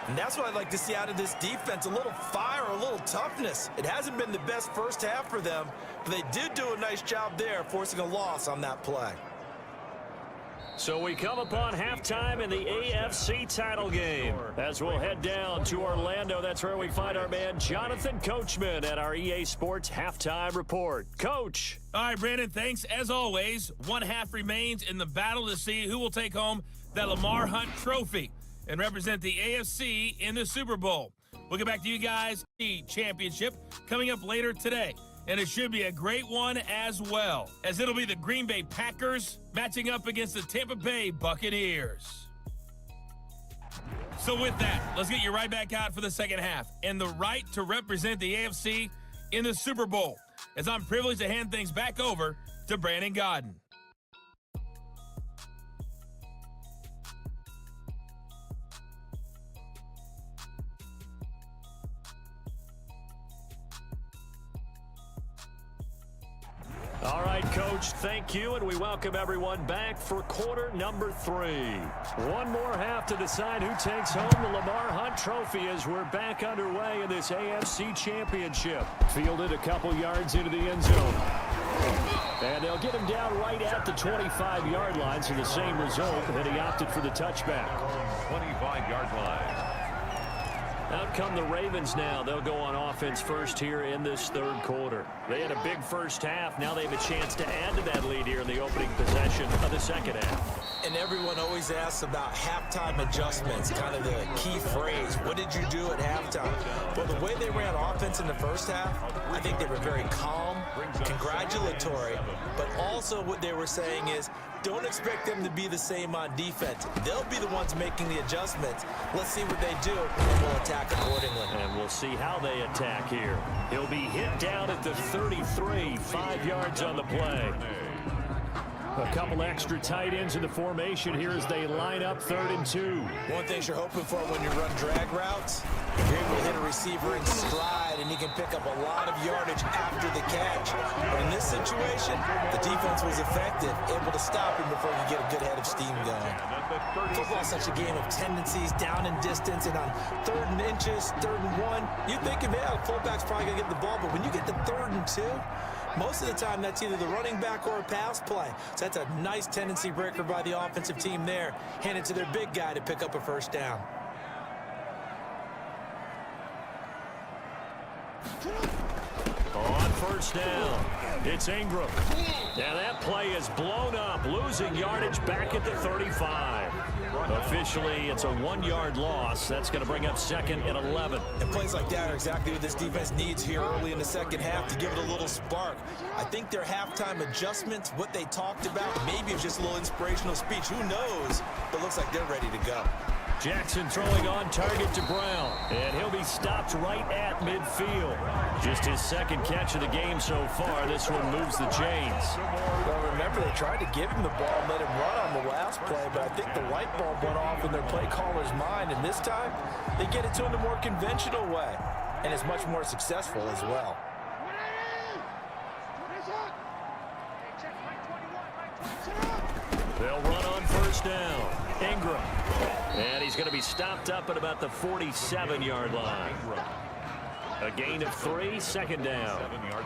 S3: And that's what I'd like to see out of this defense, a little fire, a little toughness. It hasn't been the best first half for them, but they did do a nice job there, forcing a loss on that play.
S4: So we come upon halftime in the AFC title game. As we'll head down to Orlando, that's where we find our man Jonathan Coachman at our EA Sports Halftime Report. Coach.
S5: All right, Brandon, thanks. As always, one half remains in the battle to see who will take home that Lamar Hunt trophy and represent the AFC in the Super Bowl. We'll get back to you guys. The championship coming up later today. And it should be a great one as well, as it'll be the Green Bay Packers matching up against the Tampa Bay Buccaneers. So with that, let's get you right back out for the second half and the right to represent the AFC in the Super Bowl, as I'm privileged to hand things back over to Brandon Godden.
S4: All right, Coach, thank you, and we welcome everyone back for quarter number 3. One more half to decide who takes home the Lamar Hunt trophy as we're back underway in this AFC Championship. Fielded a couple yards into the end zone. And they'll get him down right at the 25-yard line, so the same result, and he opted for the touchback.
S1: 25-yard line.
S4: Out come the Ravens now. They'll go on offense first here in this third quarter. They had a big first half. Now they have a chance to add to that lead here in the opening possession of the second half.
S3: And everyone always asks about halftime adjustments, kind of the key phrase. What did you do at halftime? Well, the way they ran offense in the first half, I think they were very calm, congratulatory, but also what they were saying is, don't expect them to be the same on defense. They'll be the ones making the adjustments. Let's see what they do, and we'll attack accordingly.
S4: And we'll see how they attack here. He'll be hit down at the 33, 5 yards on the play. A couple extra tight ends in the formation here as they line up 3rd and 2.
S3: One thing you're hoping for when you run drag routes, you're able to hit a receiver in stride, and he can pick up a lot of yardage after the catch. But in this situation, the defense was effective, able to stop him before you get a good head of steam going. Football's such a game of tendencies, down and distance, and on 3rd and inches, 3rd and 1, you're thinking, man, the fullback's probably going to get the ball. But when you get to 3rd and 2, most of the time, that's either the running back or a pass play. So that's a nice tendency breaker by the offensive team there. Hand it to their big guy to pick up a first down.
S4: On first down, it's Ingram. Now that play is blown up, losing yardage back at the 35. Officially, it's a 1-yard loss. That's going to bring up 2nd and 11.
S3: And plays like that are exactly what this defense needs here early in the second half to give it a little spark. I think their halftime adjustments, what they talked about, maybe it's just a little inspirational speech. Who knows? But looks like they're ready to go.
S4: Jackson throwing on target to Brown, and he'll be stopped right at midfield. Just his 2nd catch of the game so far. This one moves the chains.
S3: Well, remember, they tried to give him the ball and let him run on the last play, but I think the light bulb went off in their play caller's mind, and this time they get it to him the more conventional way, and it's much more successful as well.
S4: They'll run on first down. Ingram. And he's going to be stopped up at about the 47-yard line. A gain of 3, second down.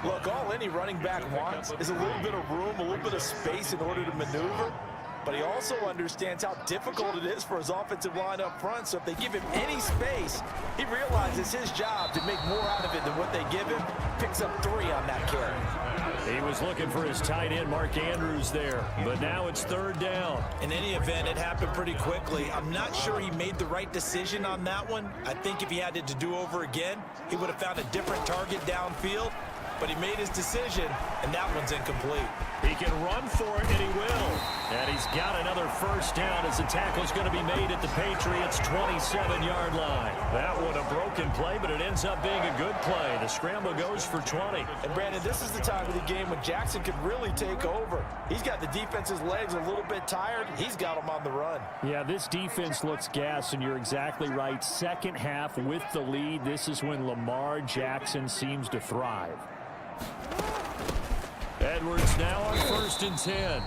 S3: Look, all any running back wants is a little bit of room, a little bit of space in order to maneuver. But he also understands how difficult it is for his offensive line up front. So if they give him any space, he realizes his job to make more out of it than what they give him. Picks up 3 on that carry.
S4: He was looking for his tight end, Mark Andrews, there. But now it's third down.
S3: In any event, it happened pretty quickly. I'm not sure he made the right decision on that one. I think if he had it to do over again, he would have found a different target downfield. But he made his decision, and that one's incomplete.
S4: He can run for it, and he will. And he's got another first down as the tackle's going to be made at the Patriots' 27-yard line. That one a broken play, but it ends up being a good play. The scramble goes for 20.
S3: And, Brandon, this is the time of the game when Jackson could really take over. He's got the defense's legs a little bit tired. He's got them on the run.
S4: Yeah, this defense looks gassed, and you're exactly right. Second half with the lead, this is when Lamar Jackson seems to thrive. Edwards now on 1st and 10.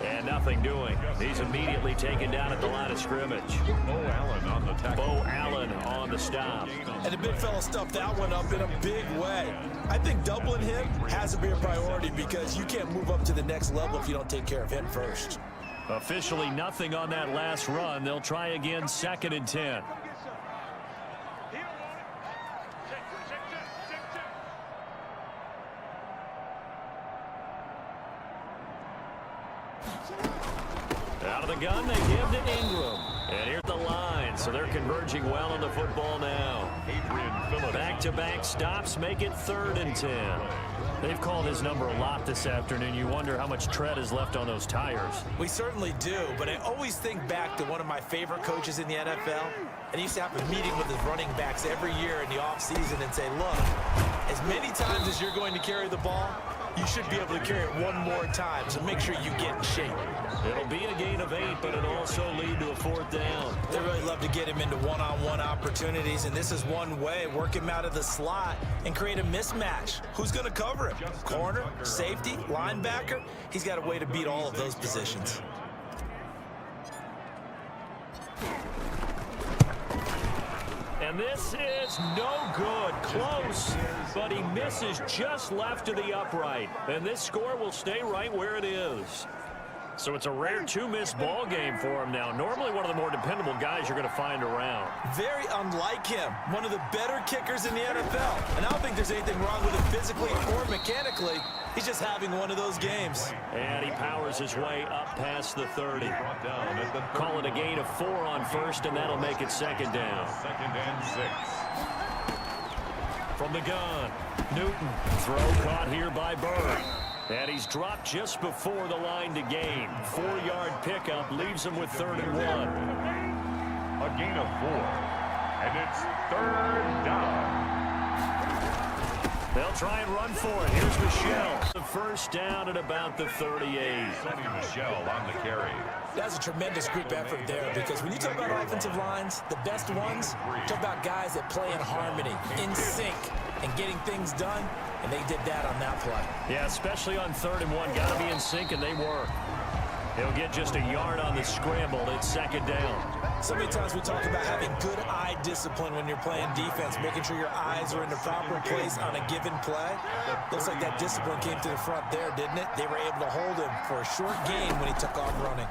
S4: And nothing doing. He's immediately taken down at the line of scrimmage.
S1: Bo Allen on the tackle.
S4: Bo Allen on the stop.
S3: And the big fella stuffed that one up in a big way. I think doubling him has to be a priority because you can't move up to the next level if you don't take care of him first.
S4: Officially nothing on that last run. They'll try again, 2nd and 10. Out of the gun, they give to Ingram. And here's the line, so they're converging well on the football now. Back-to-back stops make it 3rd and 10. They've called his number a lot this afternoon. You wonder how much tread is left on those tires.
S3: We certainly do, but I always think back to one of my favorite coaches in the NFL. And he used to have a meeting with his running backs every year in the offseason and say, look, as many times as you're going to carry the ball, you should be able to carry it one more time, so make sure you get in shape.
S4: It'll be a gain of 8, but it'll also lead to a 4th down.
S3: They really love to get him into one-on-one opportunities, and this is one way. Work him out of the slot and create a mismatch. Who's going to cover him? Corner, safety, linebacker? He's got a way to beat all of those positions.
S4: And this is no good. Close, but he misses just left of the upright. And this score will stay right where it is. So it's a rare 2-miss ball game for him now. Normally one of the more dependable guys you're going to find around.
S3: Very unlike him. One of the better kickers in the NFL. And I don't think there's anything wrong with him physically or mechanically. He's just having one of those games.
S4: And he powers his way up past the 30. Call it a gain of 4 on 1st, and that'll make it 2nd down.
S1: 2nd and 6.
S4: From the gun, Newton. Throw caught here by Bird. And he's dropped just before the line to gain. 4-yard pickup leaves him with 3rd and 1.
S1: A gain of 4. And it's 3rd down.
S4: They'll try and run for it. Here's Michelle. The first down at about the 38.
S1: Sonny Michel on the carry.
S3: That's a tremendous group effort there because when you talk about offensive lines, the best ones, talk about guys that play in harmony, in sync, and getting things done, and they did that on that play.
S4: Yeah, especially on 3rd and 1. Got to be in sync, and they were. He'll get just a yard on the scramble. It's 2nd down.
S3: So many times we talk about having good eye discipline when you're playing defense, making sure your eyes are in the proper place on a given play. Looks like that discipline came to the front there, didn't it? They were able to hold him for a short gain when he took off running.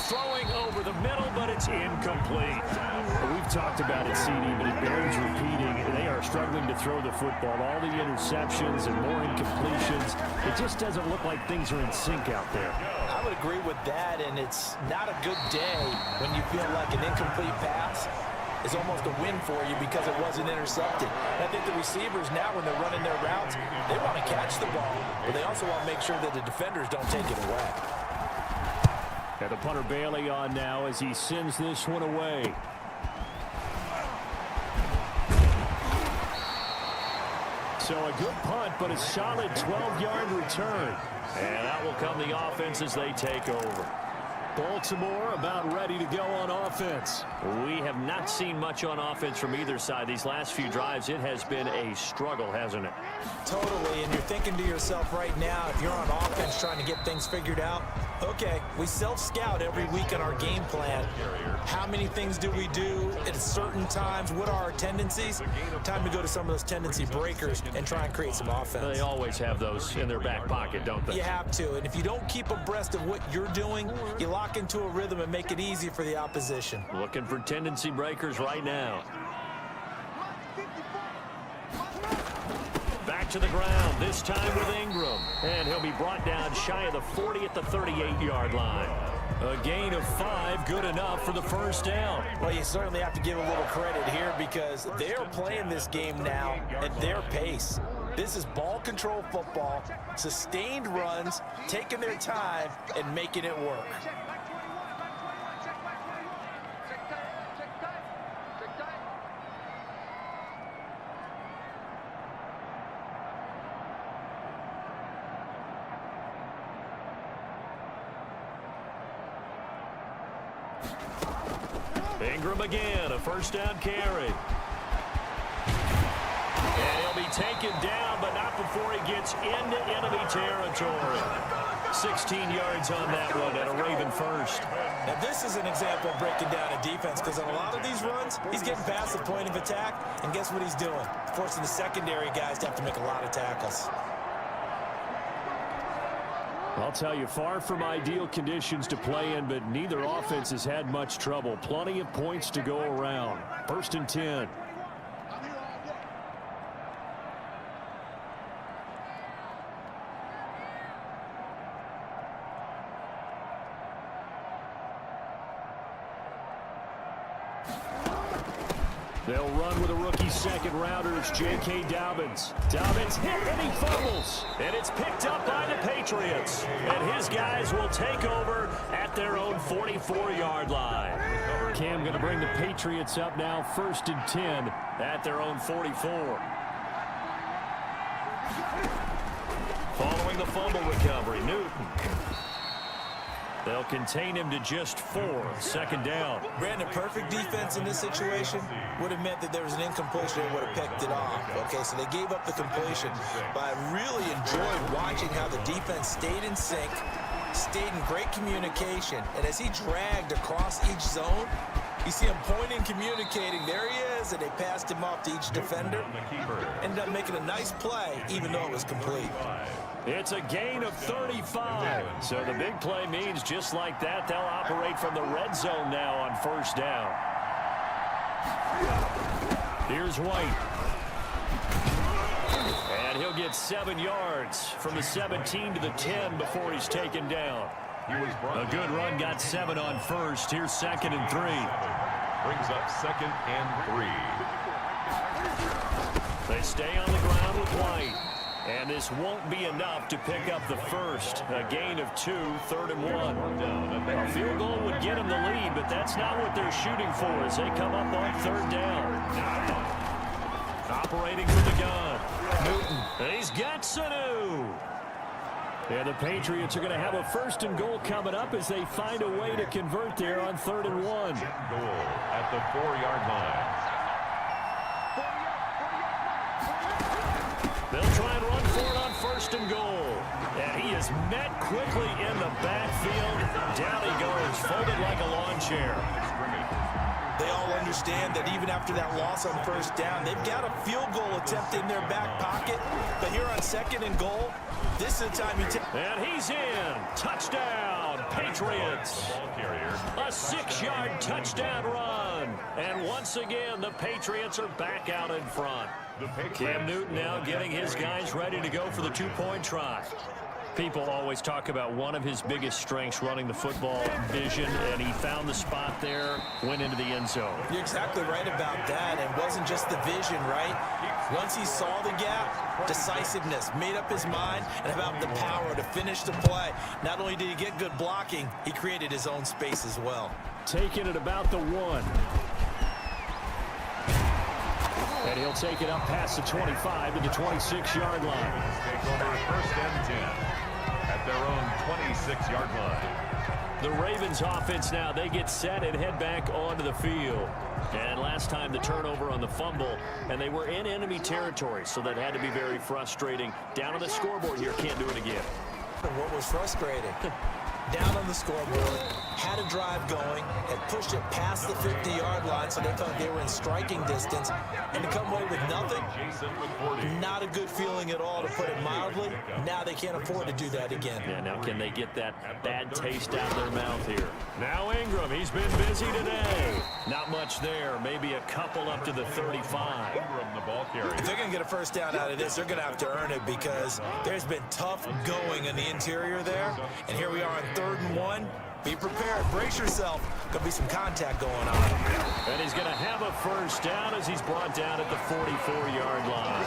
S4: Throwing over the middle, but it's incomplete. We've talked about it, CD, but it bears repeating. They are struggling to throw the football. All the interceptions and more incompletions. It just doesn't look like things are in sync out there.
S3: I would agree with that, and it's not a good day when you feel like an incomplete pass is almost a win for you because it wasn't intercepted. And I think the receivers now, when they're running their routes, they want to catch the ball, but they also want to make sure that the defenders don't take it away.
S4: And the punter Bailey on now as he sends this one away. So a good punt, but a solid 12-yard return. And that will come the offense as they take over. Baltimore about ready to go on offense. We have not seen much on offense from either side. These last few drives, it has been a struggle, hasn't it?
S3: Totally, and you're thinking to yourself right now, if you're on offense trying to get things figured out, Okay, we self-scout every week on our game plan. How many things do we do at certain times? What are our tendencies? Time to go to some of those tendency breakers and try and create some offense.
S2: They always have those in their back pocket, don't they?
S3: You have to, and if you don't keep abreast of what you're doing, you lock into a rhythm and make it easy for the opposition.
S2: Looking for tendency breakers right now. Back to the ground, this time with Ingram. And he'll be brought down shy of the 40 at the 38-yard line. A gain of 5, good enough for the first down.
S3: Well, you certainly have to give a little credit here because they're playing this game now at their pace. This is ball control football, sustained runs, taking their time and making it work.
S2: Ingram again, a first down carry. And he'll be taken down, but not before he gets into enemy territory. 16 yards on that one and a Raven first.
S3: Now this is an example of breaking down a defense because on a lot of these runs, he's getting past the point of attack, and guess what he's doing? Forcing the secondary guys to have to make a lot of tackles.
S4: I'll tell you, far from ideal conditions to play in, but neither offense has had much trouble. Plenty of points to go around. 1st and 10. They'll run with a rookie second rounder. It's J.K. Dobbins. Dobbins hit and he fumbles. And it's picked up by the Patriots. And his guys will take over at their own 44-yard line. Cam going to bring the Patriots up now 1st and 10 at their own 44. Following the fumble recovery, Newton. They'll contain him to just 4. 2nd down.
S3: Brandon, perfect defense in this situation would have meant that there was an incompletion and would have picked it off. Okay, so they gave up the completion. But I really enjoyed watching how the defense stayed in sync, stayed in great communication. And as he dragged across each zone, you see him pointing, communicating. There he is, and they passed him off to each defender. Ended up making a nice play, even though it was complete.
S2: It's a gain of 35. So the big play means just like that, they'll operate from the red zone now on 1st down. Here's White. And he'll get 7 yards from the 17 to the 10 before he's taken down. A good run, got 7 on 1st. Here's 2nd and 3.
S1: Brings up 2nd and 3.
S2: They stay on the ground with White. And this won't be enough to pick up the 1st. A gain of 2, 3rd and 1. A field goal would get them the lead, but that's not what they're shooting for as they come up on 3rd down. Operating from the gun. Newton. He's got Sanu. And the Patriots are going to have a 1st and goal coming up as they find a way to convert there on 3rd and 1.
S1: Goal at the 4-yard line.
S2: They'll try and run for it on 1st and goal. And he is met quickly in the backfield. Down he goes, folded like a lawn chair.
S3: They all understand that even after that loss on 1st down, they've got a field goal attempt in their back pocket. But here on 2nd and goal, this is the time you take.
S2: And he's in. Touchdown, Patriots. A 6-yard touchdown run. And once again, the Patriots are back out in front. Cam Newton now getting his guys ready to go for the 2-point try. People always talk about one of his biggest strengths running the football, vision, and he found the spot there, went into the end zone.
S3: You're exactly right about that. It wasn't just the vision, right? Once he saw the gap, decisiveness, made up his mind, and about the power to finish the play. Not only did he get good blocking, he created his own space as well.
S4: Taking it about the 1. And he'll take it up past the 25 to the 26-yard line.
S1: Take over 1st and 10 at their own 26-yard line.
S2: The Ravens offense now, they get set and head back onto the field. And last time the turnover on the fumble, and they were in enemy territory, so that had to be very frustrating. Down on the scoreboard here, can't do it again.
S3: And what was frustrating? down on the scoreboard, had a drive going, had pushed it past the 50-yard line so they felt they were in striking distance, and to come away with nothing, not a good feeling at all, to put it mildly. Now they can't afford to do that again.
S2: Yeah, now can they get that bad taste out of their mouth here? Now Ingram, he's been busy today. Not much there, maybe a couple up to the 35.
S3: If they're going to get a first down out of this, they're going to have to earn it, because there's been tough going in the interior there. And here we are on 3rd and 1. Be prepared. Brace yourself. Going to be some contact going on.
S2: And he's going to have a first down as he's brought down at the 44-yard line.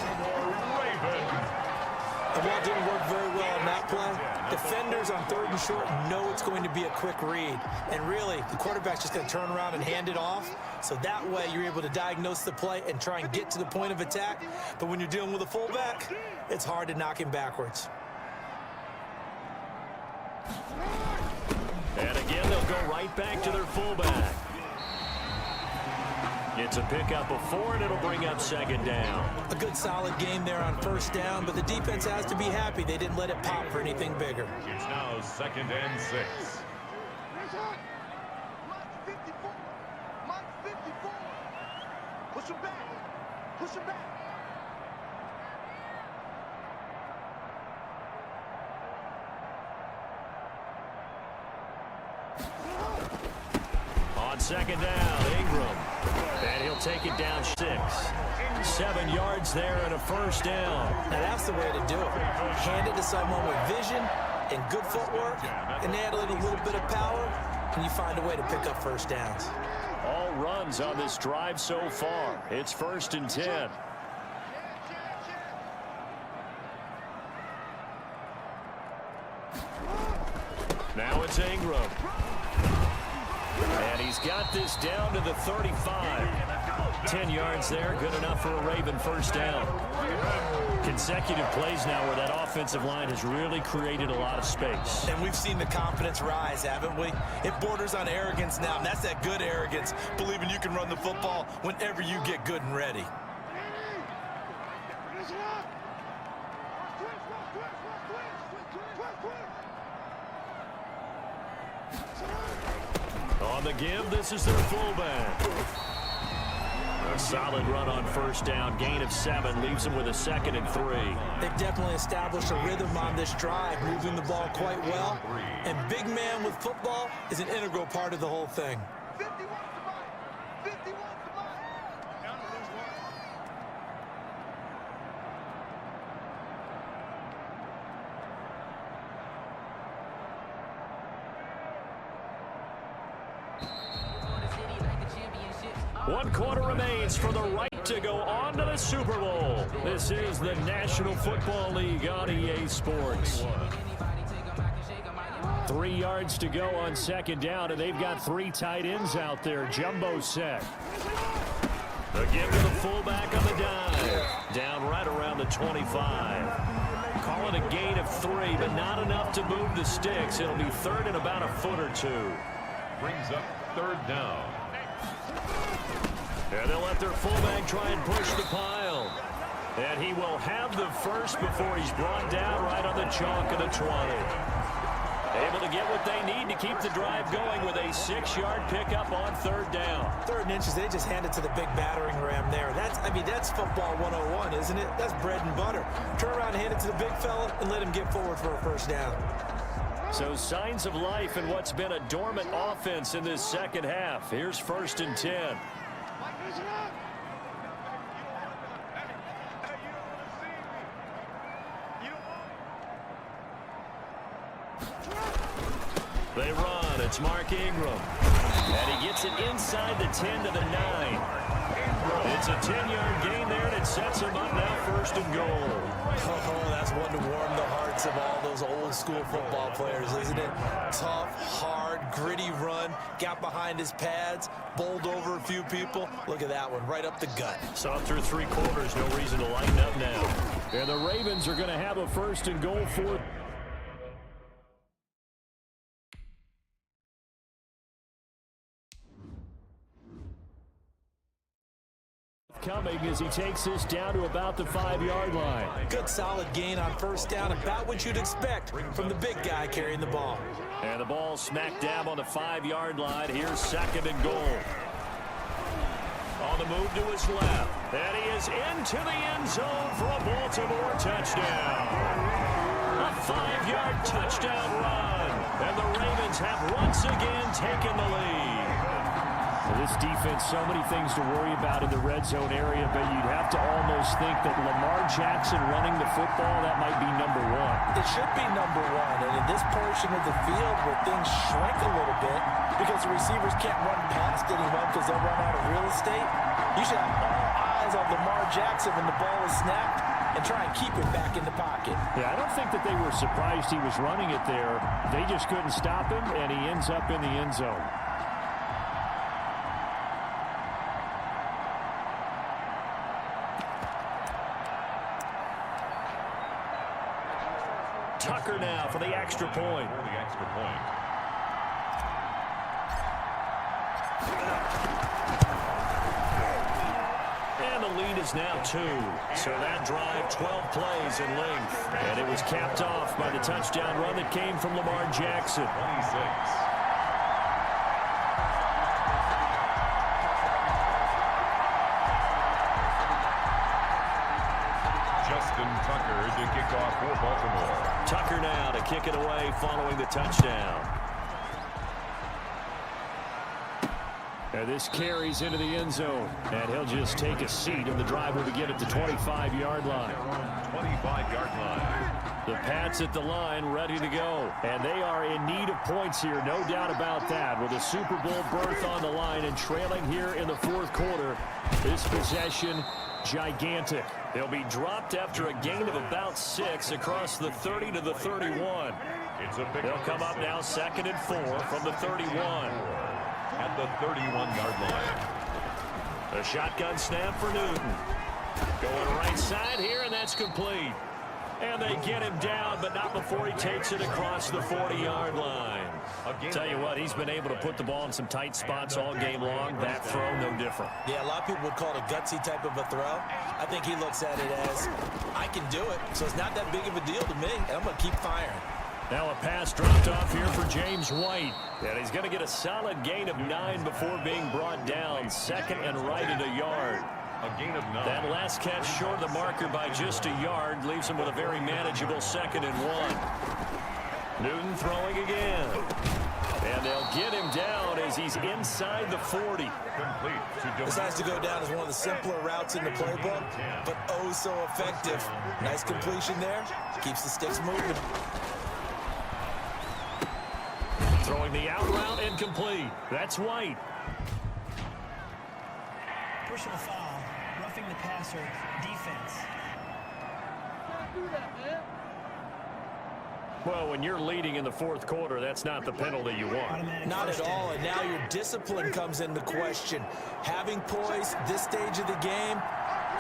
S3: The ball didn't work very well on that play. Defenders on 3rd and short know it's going to be a quick read. And really, the quarterback's just going to turn around and hand it off. So that way, you're able to diagnose the play and try and get to the point of attack. But when you're dealing with a fullback, it's hard to knock him backwards.
S2: And again, they'll go right back to their fullback. It's a pickup of 4, and it'll bring up 2nd down.
S3: A good solid game there on 1st down, but the defense has to be happy they didn't let it pop for anything bigger.
S1: It's now 2nd and 6.
S6: Push him back. Push him back.
S2: On 2nd down, Ingram. And he'll take it down 6. 7 yards there and a first down.
S3: Now that's the way to do it. Hand it to someone with vision and good footwork, and add a little bit of power, and you find a way to pick up first downs.
S2: All runs on this drive so far. It's 1st and 10. Now it's Ingram. And he's got this down to the 35. 10 yards there, good enough for a Raven first down. Consecutive plays now where that offensive line has really created a lot of space.
S3: And we've seen the confidence rise, haven't we? It borders on arrogance now, and that's that good arrogance, believing you can run the football whenever you get good and ready.
S2: On the give, this is their fullback. A solid run on first down. Gain of 7 leaves them with a 2nd and 3.
S3: They've definitely established a rhythm on this drive, moving the ball quite well. And big man with football is an integral part of the whole thing.
S6: 51 to mine. 51 to mine. Down to lose 1.
S2: One quarter remains for the right to go on to the Super Bowl. This is the National Football League on EA Sports. 3 yards to go on 2nd down, and they've got 3 tight ends out there. Jumbo set. The give to the fullback on the dive. Down right around the 25. Call it a gain of 3, but not enough to move the sticks. It'll be 3rd and about a foot or 2.
S1: Brings up 3rd down.
S2: And they'll let their fullback try and push the pile. And he will have the first before he's brought down right on the chalk of the 20. Able to get what they need to keep the drive going with a 6-yard pickup on 3rd down.
S3: 3rd and inches, they just hand it to the big battering ram there. That's football 101, isn't it? That's bread and butter. Turn around and hand it to the big fella and let him get forward for a first down.
S2: So signs of life in what's been a dormant offense in this 2nd half. Here's 1st and 10. They run. It's Mark Ingram. And he gets it inside the 10 to the 9. It's a 10-yard gain there, and it sets him up now 1st and goal.
S3: Oh, that's one to warm the hearts of all those old-school football players, isn't it? Tough, hard, gritty run. Got behind his pads, bowled over a few people. Look at that one, right up the gut.
S2: Saw through 3 quarters, no reason to lighten up now. And the Ravens are going to have a 1st and goal for
S4: Coming as he takes this down to about the 5-yard line.
S3: Good solid gain on first down, about what you'd expect from the big guy carrying the ball.
S4: And the ball smack dab on the 5-yard line. Here's 2nd and goal. On the move to his left. And he is into the end zone for a Baltimore touchdown. A 5-yard touchdown run. And the Ravens have once again taken the lead. Well, this defense, so many things to worry about in the red zone area, but you'd have to almost think that Lamar Jackson running the football, that might be number one.
S3: It should be number one, and in this portion of the field where things shrink a little bit because the receivers can't run past anyone because they'll run out of real estate, you should have all eyes on Lamar Jackson when the ball is snapped and try and keep it back in the pocket.
S4: Yeah, I don't think that they were surprised he was running it there. They just couldn't stop him, and he ends up in the end zone. Tucker now for the extra point. And the lead is now 2. So that drive, 12 plays in length. And it was capped off by the touchdown run that came from Lamar Jackson.
S1: 26. Tucker to kick off for Baltimore.
S4: Tucker now to kick it away following the touchdown. And this carries into the end zone. And he'll just take a seat, and the drive will begin at the 25-yard line.
S1: 25-yard line.
S4: The Pats at the line ready to go. And they are in need of points here, no doubt about that. With a Super Bowl berth on the line and trailing here in the 4th quarter. This possession gigantic. They'll be dropped after a gain of about 6 across the 30 to the 31. They'll come up now 2nd and 4 from the 31.
S1: At the 31-yard line.
S4: A shotgun snap for Newton. Going right side here, and that's complete. And they get him down, but not before he takes it across the 40-yard line. Tell you what, he's been able to put the ball in some tight spots all game long. That throw, no different.
S3: Yeah, a lot of people would call it a gutsy type of a throw. I think he looks at it as, I can do it, so it's not that big of a deal to me, and I'm going to keep firing.
S4: Now a pass dropped off here for James White. And he's going to get a solid gain of 9 before being brought down. 2nd and right at a yard.
S1: A gain of 9.
S4: That last catch short of the marker by just a yard leaves him with a very manageable 2nd and 1. Newton throwing again. And they'll get him down as he's inside the 40.
S3: This has to go down as one of the simpler routes in the playbook, but oh so effective. Nice completion there. Keeps the sticks moving.
S4: Throwing the out route incomplete. That's White.
S7: Personal foul, roughing the passer, defense.
S4: Well, when you're leading in the 4th quarter, that's not the penalty you want.
S3: Not at all, and now your discipline comes into question. Having poise this stage of the game,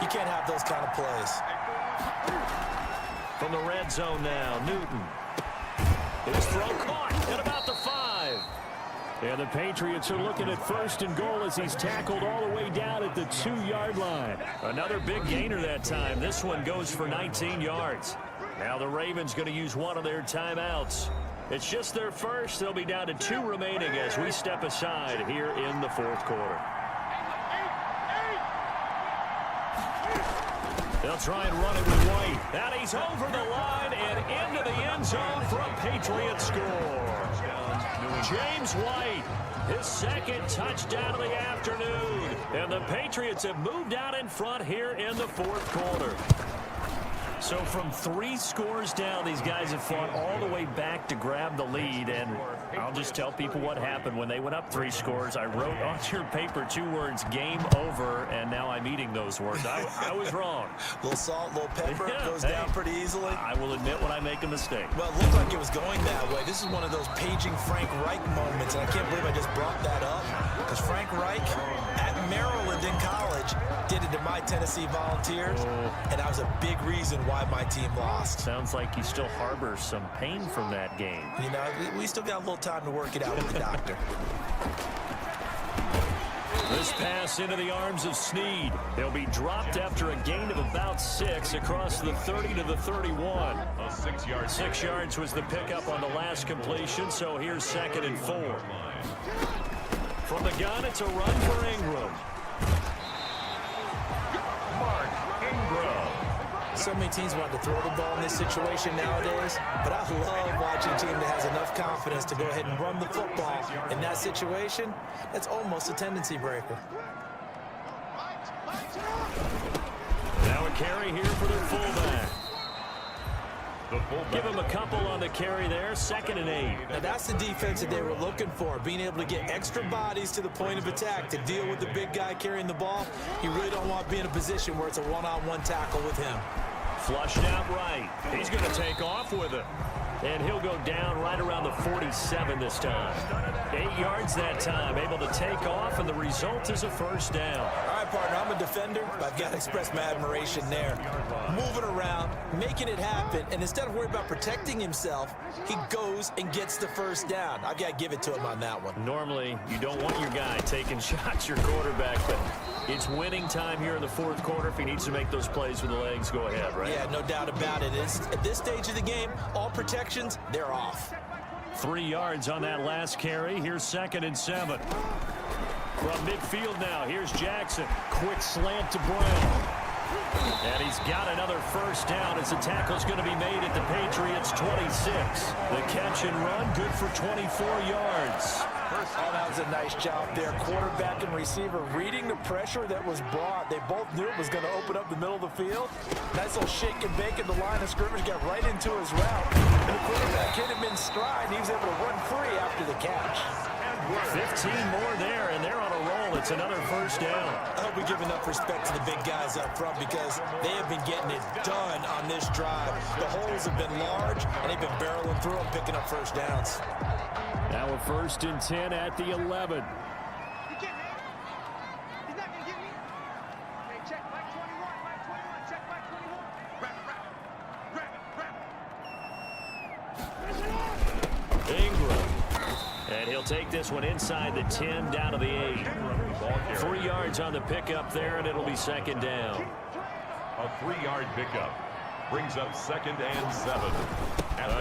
S3: you can't have those kind of plays.
S4: From the red zone now, Newton. His throw caught at about the 5. And the Patriots are looking at 1st and goal as he's tackled all the way down at the 2-yard line. Another big gainer that time. This one goes for 19 yards. Now the Ravens going to use one of their timeouts. It's just their first. They'll be down to 2 remaining as we step aside here in the 4th quarter. They'll try and run it with White. And he's over the line and into the end zone for a Patriot score. James White, his 2nd touchdown of the afternoon. And the Patriots have moved out in front here in the 4th quarter. So from 3 scores down, these guys have fought all the way back to grab the lead. And I'll just tell people what happened when they went up 3 scores. I wrote on your paper 2 words, game over, and now I'm eating those words. I was wrong.
S3: A little salt, a little pepper, goes down pretty easily.
S4: I will admit when I make a mistake.
S3: Well, it looked like it was going that way. This is one of those paging Frank Reich moments, and I can't believe I just brought that up. Because Frank Reich, at Maryland in college, did it to my Tennessee Volunteers, and that was a big reason why my team lost.
S4: Sounds like you still harbor some pain from that game.
S3: You know, we still got a little time to work it out with the doctor.
S4: This pass into the arms of Snead. He'll be dropped after a gain of about 6 across the 30 to the 31. 6 yards was the pickup on the last completion, so here's 2nd and 4. From the gun, it's a run for Ingram.
S3: So many teams want to throw the ball in this situation nowadays, but I love watching a team that has enough confidence to go ahead and run the football. In that situation, that's almost a tendency breaker.
S4: Now a carry here for their fullback. Give him a couple on the carry there, 2nd and 8.
S3: Now that's the defense that they were looking for, being able to get extra bodies to the point of attack to deal with the big guy carrying the ball. You really don't want to be in a position where it's a one-on-one tackle with him.
S4: Flushed out right. He's going to take off with it. And he'll go down right around the 47 this time. 8 yards that time, able to take off, and the result is a first down.
S3: All right, partner, I'm a defender, but I've got to express my admiration there. Moving around, making it happen, and instead of worrying about protecting himself, he goes and gets the first down. I've got to give it to him on that one.
S4: Normally, you don't want your guy taking shots, your quarterback, but it's winning time here in the 4th quarter. If he needs to make those plays with the legs, go ahead, right?
S3: Yeah, no doubt about it. At this stage of the game, all protections, they're off.
S4: 3 yards on that last carry. Here's 2nd and 7. From midfield now, here's Jackson. Quick slant to Brown. And he's got another first down as the tackle's going to be made at the Patriots' 26. The catch and run, good for 24 yards.
S3: Oh, that was a nice job there. Quarterback and receiver reading the pressure that was brought. They both knew it was going to open up the middle of the field. Nice little shake and bake at the line of scrimmage, got right into his route. And the quarterback hit him in stride, and he was able to run free after the catch.
S4: 15 more there, and they're on a roll. It's another first down.
S3: I hope we give enough respect to the big guys up front because they have been getting it done on this drive. The holes have been large, and they've been barreling through them, picking up first downs.
S4: Now a 1st and 10 at the 11.
S6: He can't make it. He's not going to get me. Hey, check Mike 21. Mike 21. Check Mike 21. Grab it.
S4: Ingram. And he'll take this one inside the 10 down to the 8. 3 yards on the pickup there, and it'll be 2nd down.
S1: A 3-yard pickup brings up 2nd and 7.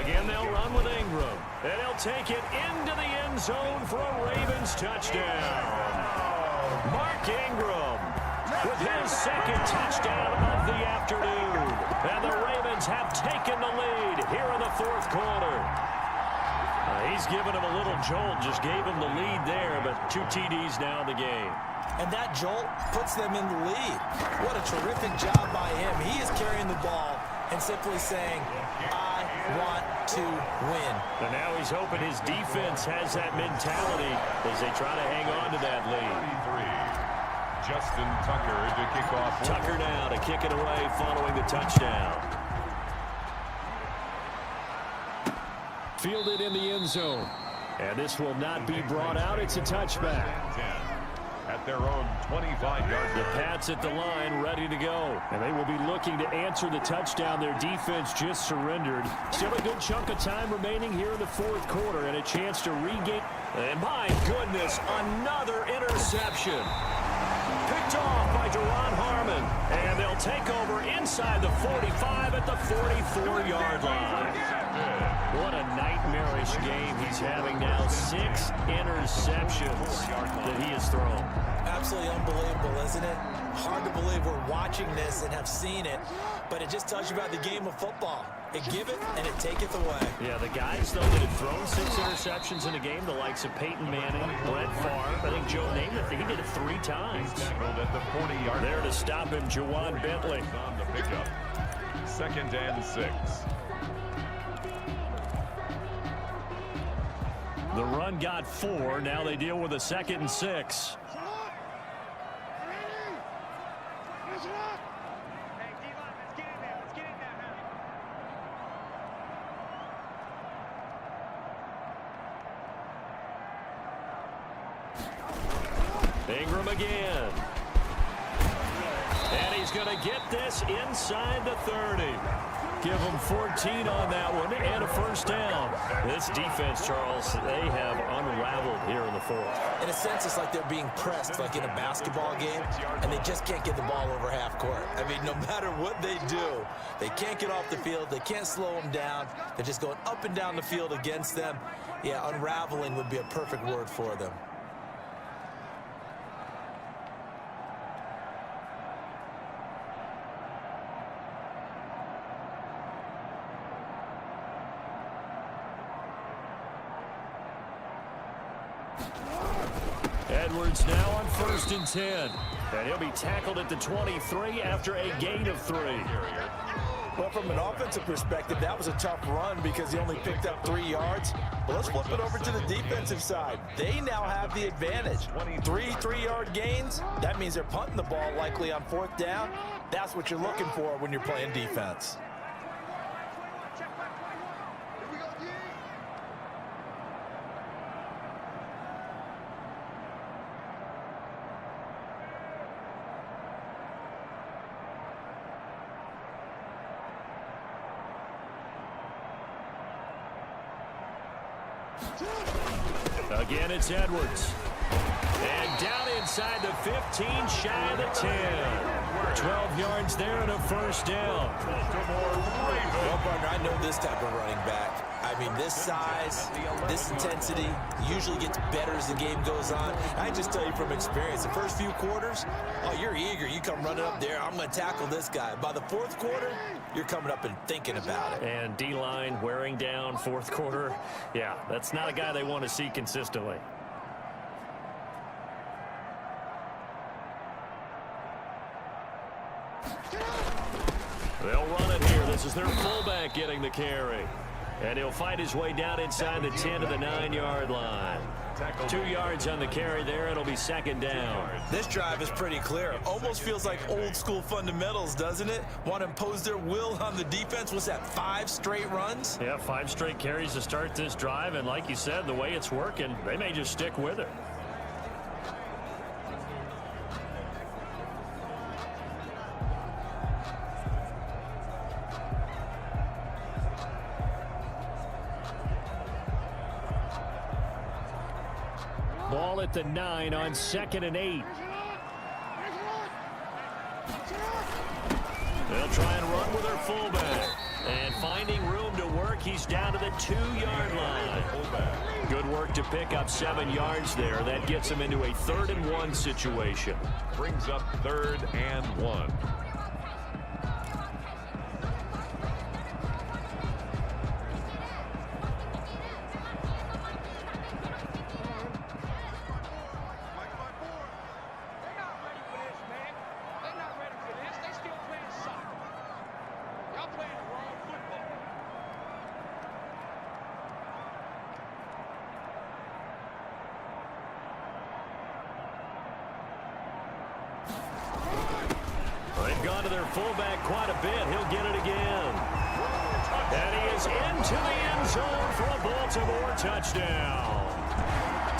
S4: Again, they'll run with Ingram. And he'll take it into the end zone for a Ravens touchdown. Mark Ingram with his 2nd touchdown of the afternoon. And the Ravens have taken the lead here in the 4th quarter. He's given him a little jolt, just gave him the lead there, but 2 TDs now in the game.
S3: And that jolt puts them in the lead. What a terrific job by him. He is carrying the ball and simply saying, I want to win.
S4: And now he's hoping his defense has that mentality as they try to hang on to that lead.
S1: Justin Tucker to kick off.
S4: Tucker now to kick it away following the touchdown. Fielded in the end zone. And this will not be brought out. It's a touchback.
S1: 10 at their own 25-yard.
S4: The Pats at the line ready to go. And they will be looking to answer the touchdown their defense just surrendered. Still a good chunk of time remaining here in the 4th quarter and a chance to regain. And my goodness, another interception. Picked off by Duron Harmon. And they'll take over inside the 45 at the 44-yard line. What a nightmarish game he's having now. 6 interceptions that he has thrown.
S3: Absolutely unbelievable, isn't it? Hard to believe we're watching this and have seen it, but it just tells you about the game of football. It give it and it taketh away.
S4: Yeah, the guys, though, that have thrown 6 interceptions in a game, the likes of Peyton Manning, Brett Favre, I think Joe named it, he did it 3 times.
S1: At the 40-yard.
S4: There to stop him, Jawan Bentley.
S1: On the pickup. 2nd and 6.
S4: The run got 4. Now they deal with a 2nd and 6. Ingram again. And he's going to get this inside the 30. Give him 14 on that one and a first down. This defense, Charles, they have unraveled here in the fourth.
S3: In a sense, it's like they're being pressed like in a basketball game, and they just can't get the ball over half court. I mean, no matter what they do, they can't get off the field. They can't slow them down. They're just going up and down the field against them. Yeah, unraveling would be a perfect word for them.
S4: Edwards now on 1st and 10. And he'll be tackled at the 23 after a gain of 3.
S3: Well, from an offensive perspective, that was a tough run because he only picked up 3 yards. But let's flip it over to the defensive side. They now have the advantage. 3 3-yard gains. That means they're punting the ball likely on 4th down. That's what you're looking for when you're playing defense.
S4: Again, it's Edwards. And down inside the 15, shy of the 10. 12 yards there and a 1st down.
S3: Well, partner, I know this type of running back. I mean, this size, this intensity usually gets better as the game goes on. I just tell you from experience, the first few quarters, oh, you're eager. You come running up there, I'm going to tackle this guy. By the 4th quarter, you're coming up and thinking about it.
S4: And D-line wearing down 4th quarter. Yeah, that's not a guy they want to see consistently. They'll run it here. This is their fullback getting the carry. And he'll fight his way down inside the 10 to the 9-yard line. 2 yards on the carry there. It'll be 2nd down.
S3: This drive is pretty clear. Almost feels like old school fundamentals, doesn't it? Want to impose their will on the defense. What's that, 5 straight runs?
S4: Yeah, 5 straight carries to start this drive. And like you said, the way it's working, they may just stick with it. Ball at the 9 on 2nd and 8. They'll try and run with their fullback. And finding room to work, he's down to the 2-yard line. Good work to pick up 7 yards there. That gets him into a 3rd and 1 situation.
S1: Brings up 3rd and 1.
S4: They've gone to their fullback quite a bit. He'll get it again. And he is into the end zone for a Baltimore touchdown.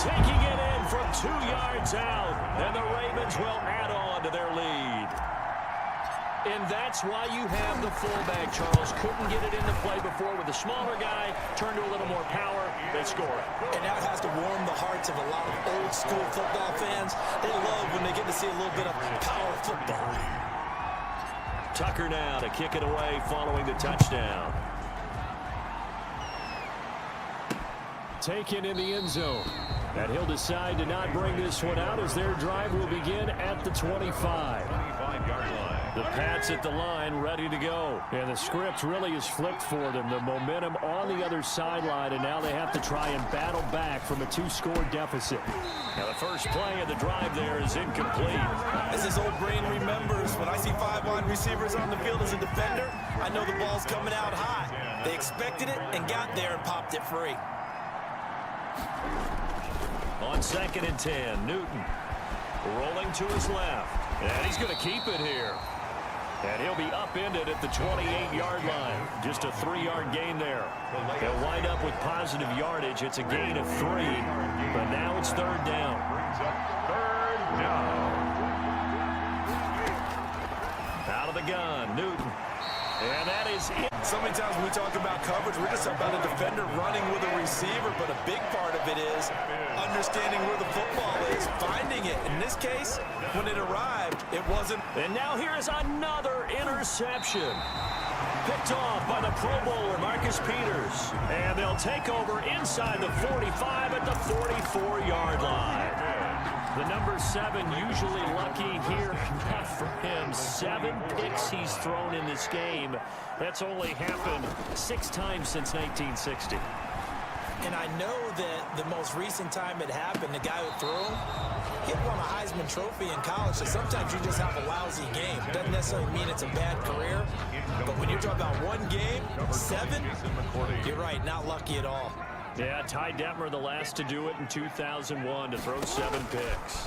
S4: Taking it in from 2 yards out. And the Ravens will add on to their lead. And that's why you have the fullback, Charles. Couldn't get it into play before with the smaller guy. Turned to a little more power. They score.
S3: And that has to warm the hearts of a lot of old school football fans. They love when they get to see a little bit of power football.
S4: Tucker now to kick it away following the touchdown. Taken in the end zone. And he'll decide to not bring this one out as their drive will begin at the 25.
S1: 25-yard line.
S4: The Pats at the line ready to go. And the script really is flipped for them. The momentum on the other sideline, and now they have to try and battle back from a 2-score deficit. Now the first play of the drive there is incomplete.
S3: As his old brain remembers, when I see 5 wide receivers on the field as a defender, I know the ball's coming out high. They expected it and got there and popped it free.
S4: On 2nd and 10, Newton rolling to his left. And he's going to keep it here. And he'll be upended at the 28-yard line. Just a 3-yard gain there. They'll wind up with positive yardage. It's a gain of 3. But now it's 3rd down.
S1: Brings up 3rd down.
S4: Out of the gun, Newton. And that is it.
S3: So many times when we talk about coverage, we're just talking about a defender running with a receiver, but a big part of it is understanding where the football is, finding it. In this case, when it arrived, it wasn't.
S4: And now here is another interception. Picked off by the Pro Bowler, Marcus Peters. And they'll take over inside the 45 at the 44-yard line. The number 7 usually lucky here. Not for him. 7 picks he's thrown in this game. That's only happened 6 times since 1960.
S3: And I know that the most recent time it happened, the guy who threw him, he won a Heisman Trophy in college, so sometimes you just have a lousy game. Doesn't necessarily mean it's a bad career, but when you're talking about one game, 7, you're right, not lucky at all.
S4: Yeah, Ty Detmer, the last to do it in 2001, to throw 7 picks.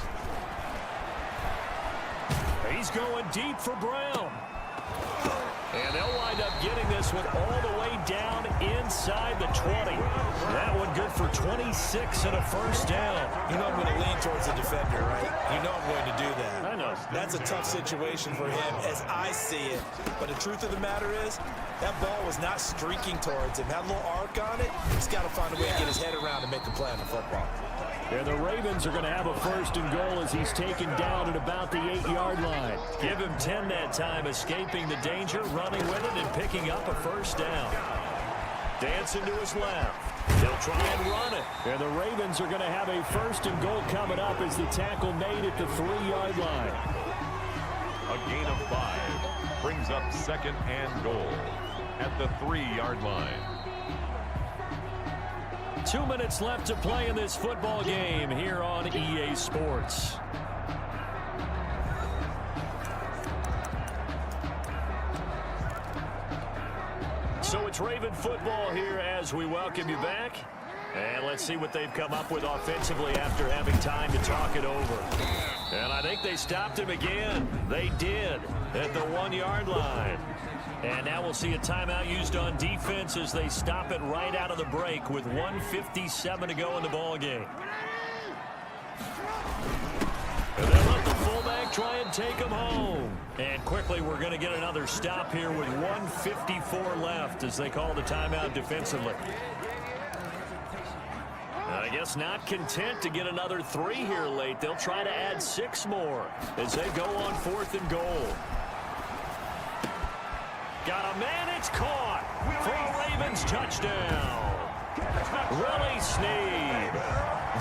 S4: He's going deep for Brown. And they'll wind up getting this one all the way down inside the 20. That one good for 26 and a first down.
S3: You know I'm going to lean towards the defender, right? You know I'm going to do that.
S4: I know.
S3: That's a tough situation for him as I see it. But the truth of the matter is, that ball was not streaking towards him. Had a little arc on it. He's got to find a way to get his head around and make a play on the football.
S4: And the Ravens are going to have a first and goal as he's taken down at about the 8-yard line. Give him 10 that time, escaping the danger, running with it, and picking up a first down. Dancing to his left. They'll try and run it. And the Ravens are going to have a first and goal coming up as the tackle made at the 3-yard line.
S1: A gain of 5 brings up 2nd and goal at the 3-yard line.
S4: 2 minutes left to play in this football game here on EA Sports. So it's Raven football here as we welcome you back. And let's see what they've come up with offensively after having time to talk it over. And I think they stopped him again. They did at the 1-yard line. And now we'll see a timeout used on defense as they stop it right out of the break with 1:57 to go in the ball game. And they let the fullback try and take him home. And quickly we're going to get another stop here with 1:54 left as they call the timeout defensively. I guess not content to get another 3 here late. They'll try to add 6 more as they go on 4th and goal. Got a man, it's caught for a Ravens touchdown. Willie Snead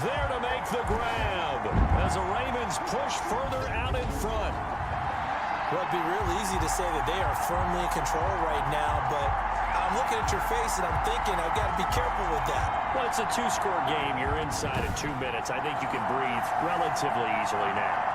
S4: there to make the grab as the Ravens push further out in front.
S3: Well, it'd be real easy to say that they are firmly in control right now, but I'm looking at your face and I'm thinking I've got to be careful with that.
S4: Well, it's a 2-score game. You're inside in 2 minutes. I think you can breathe relatively easily now.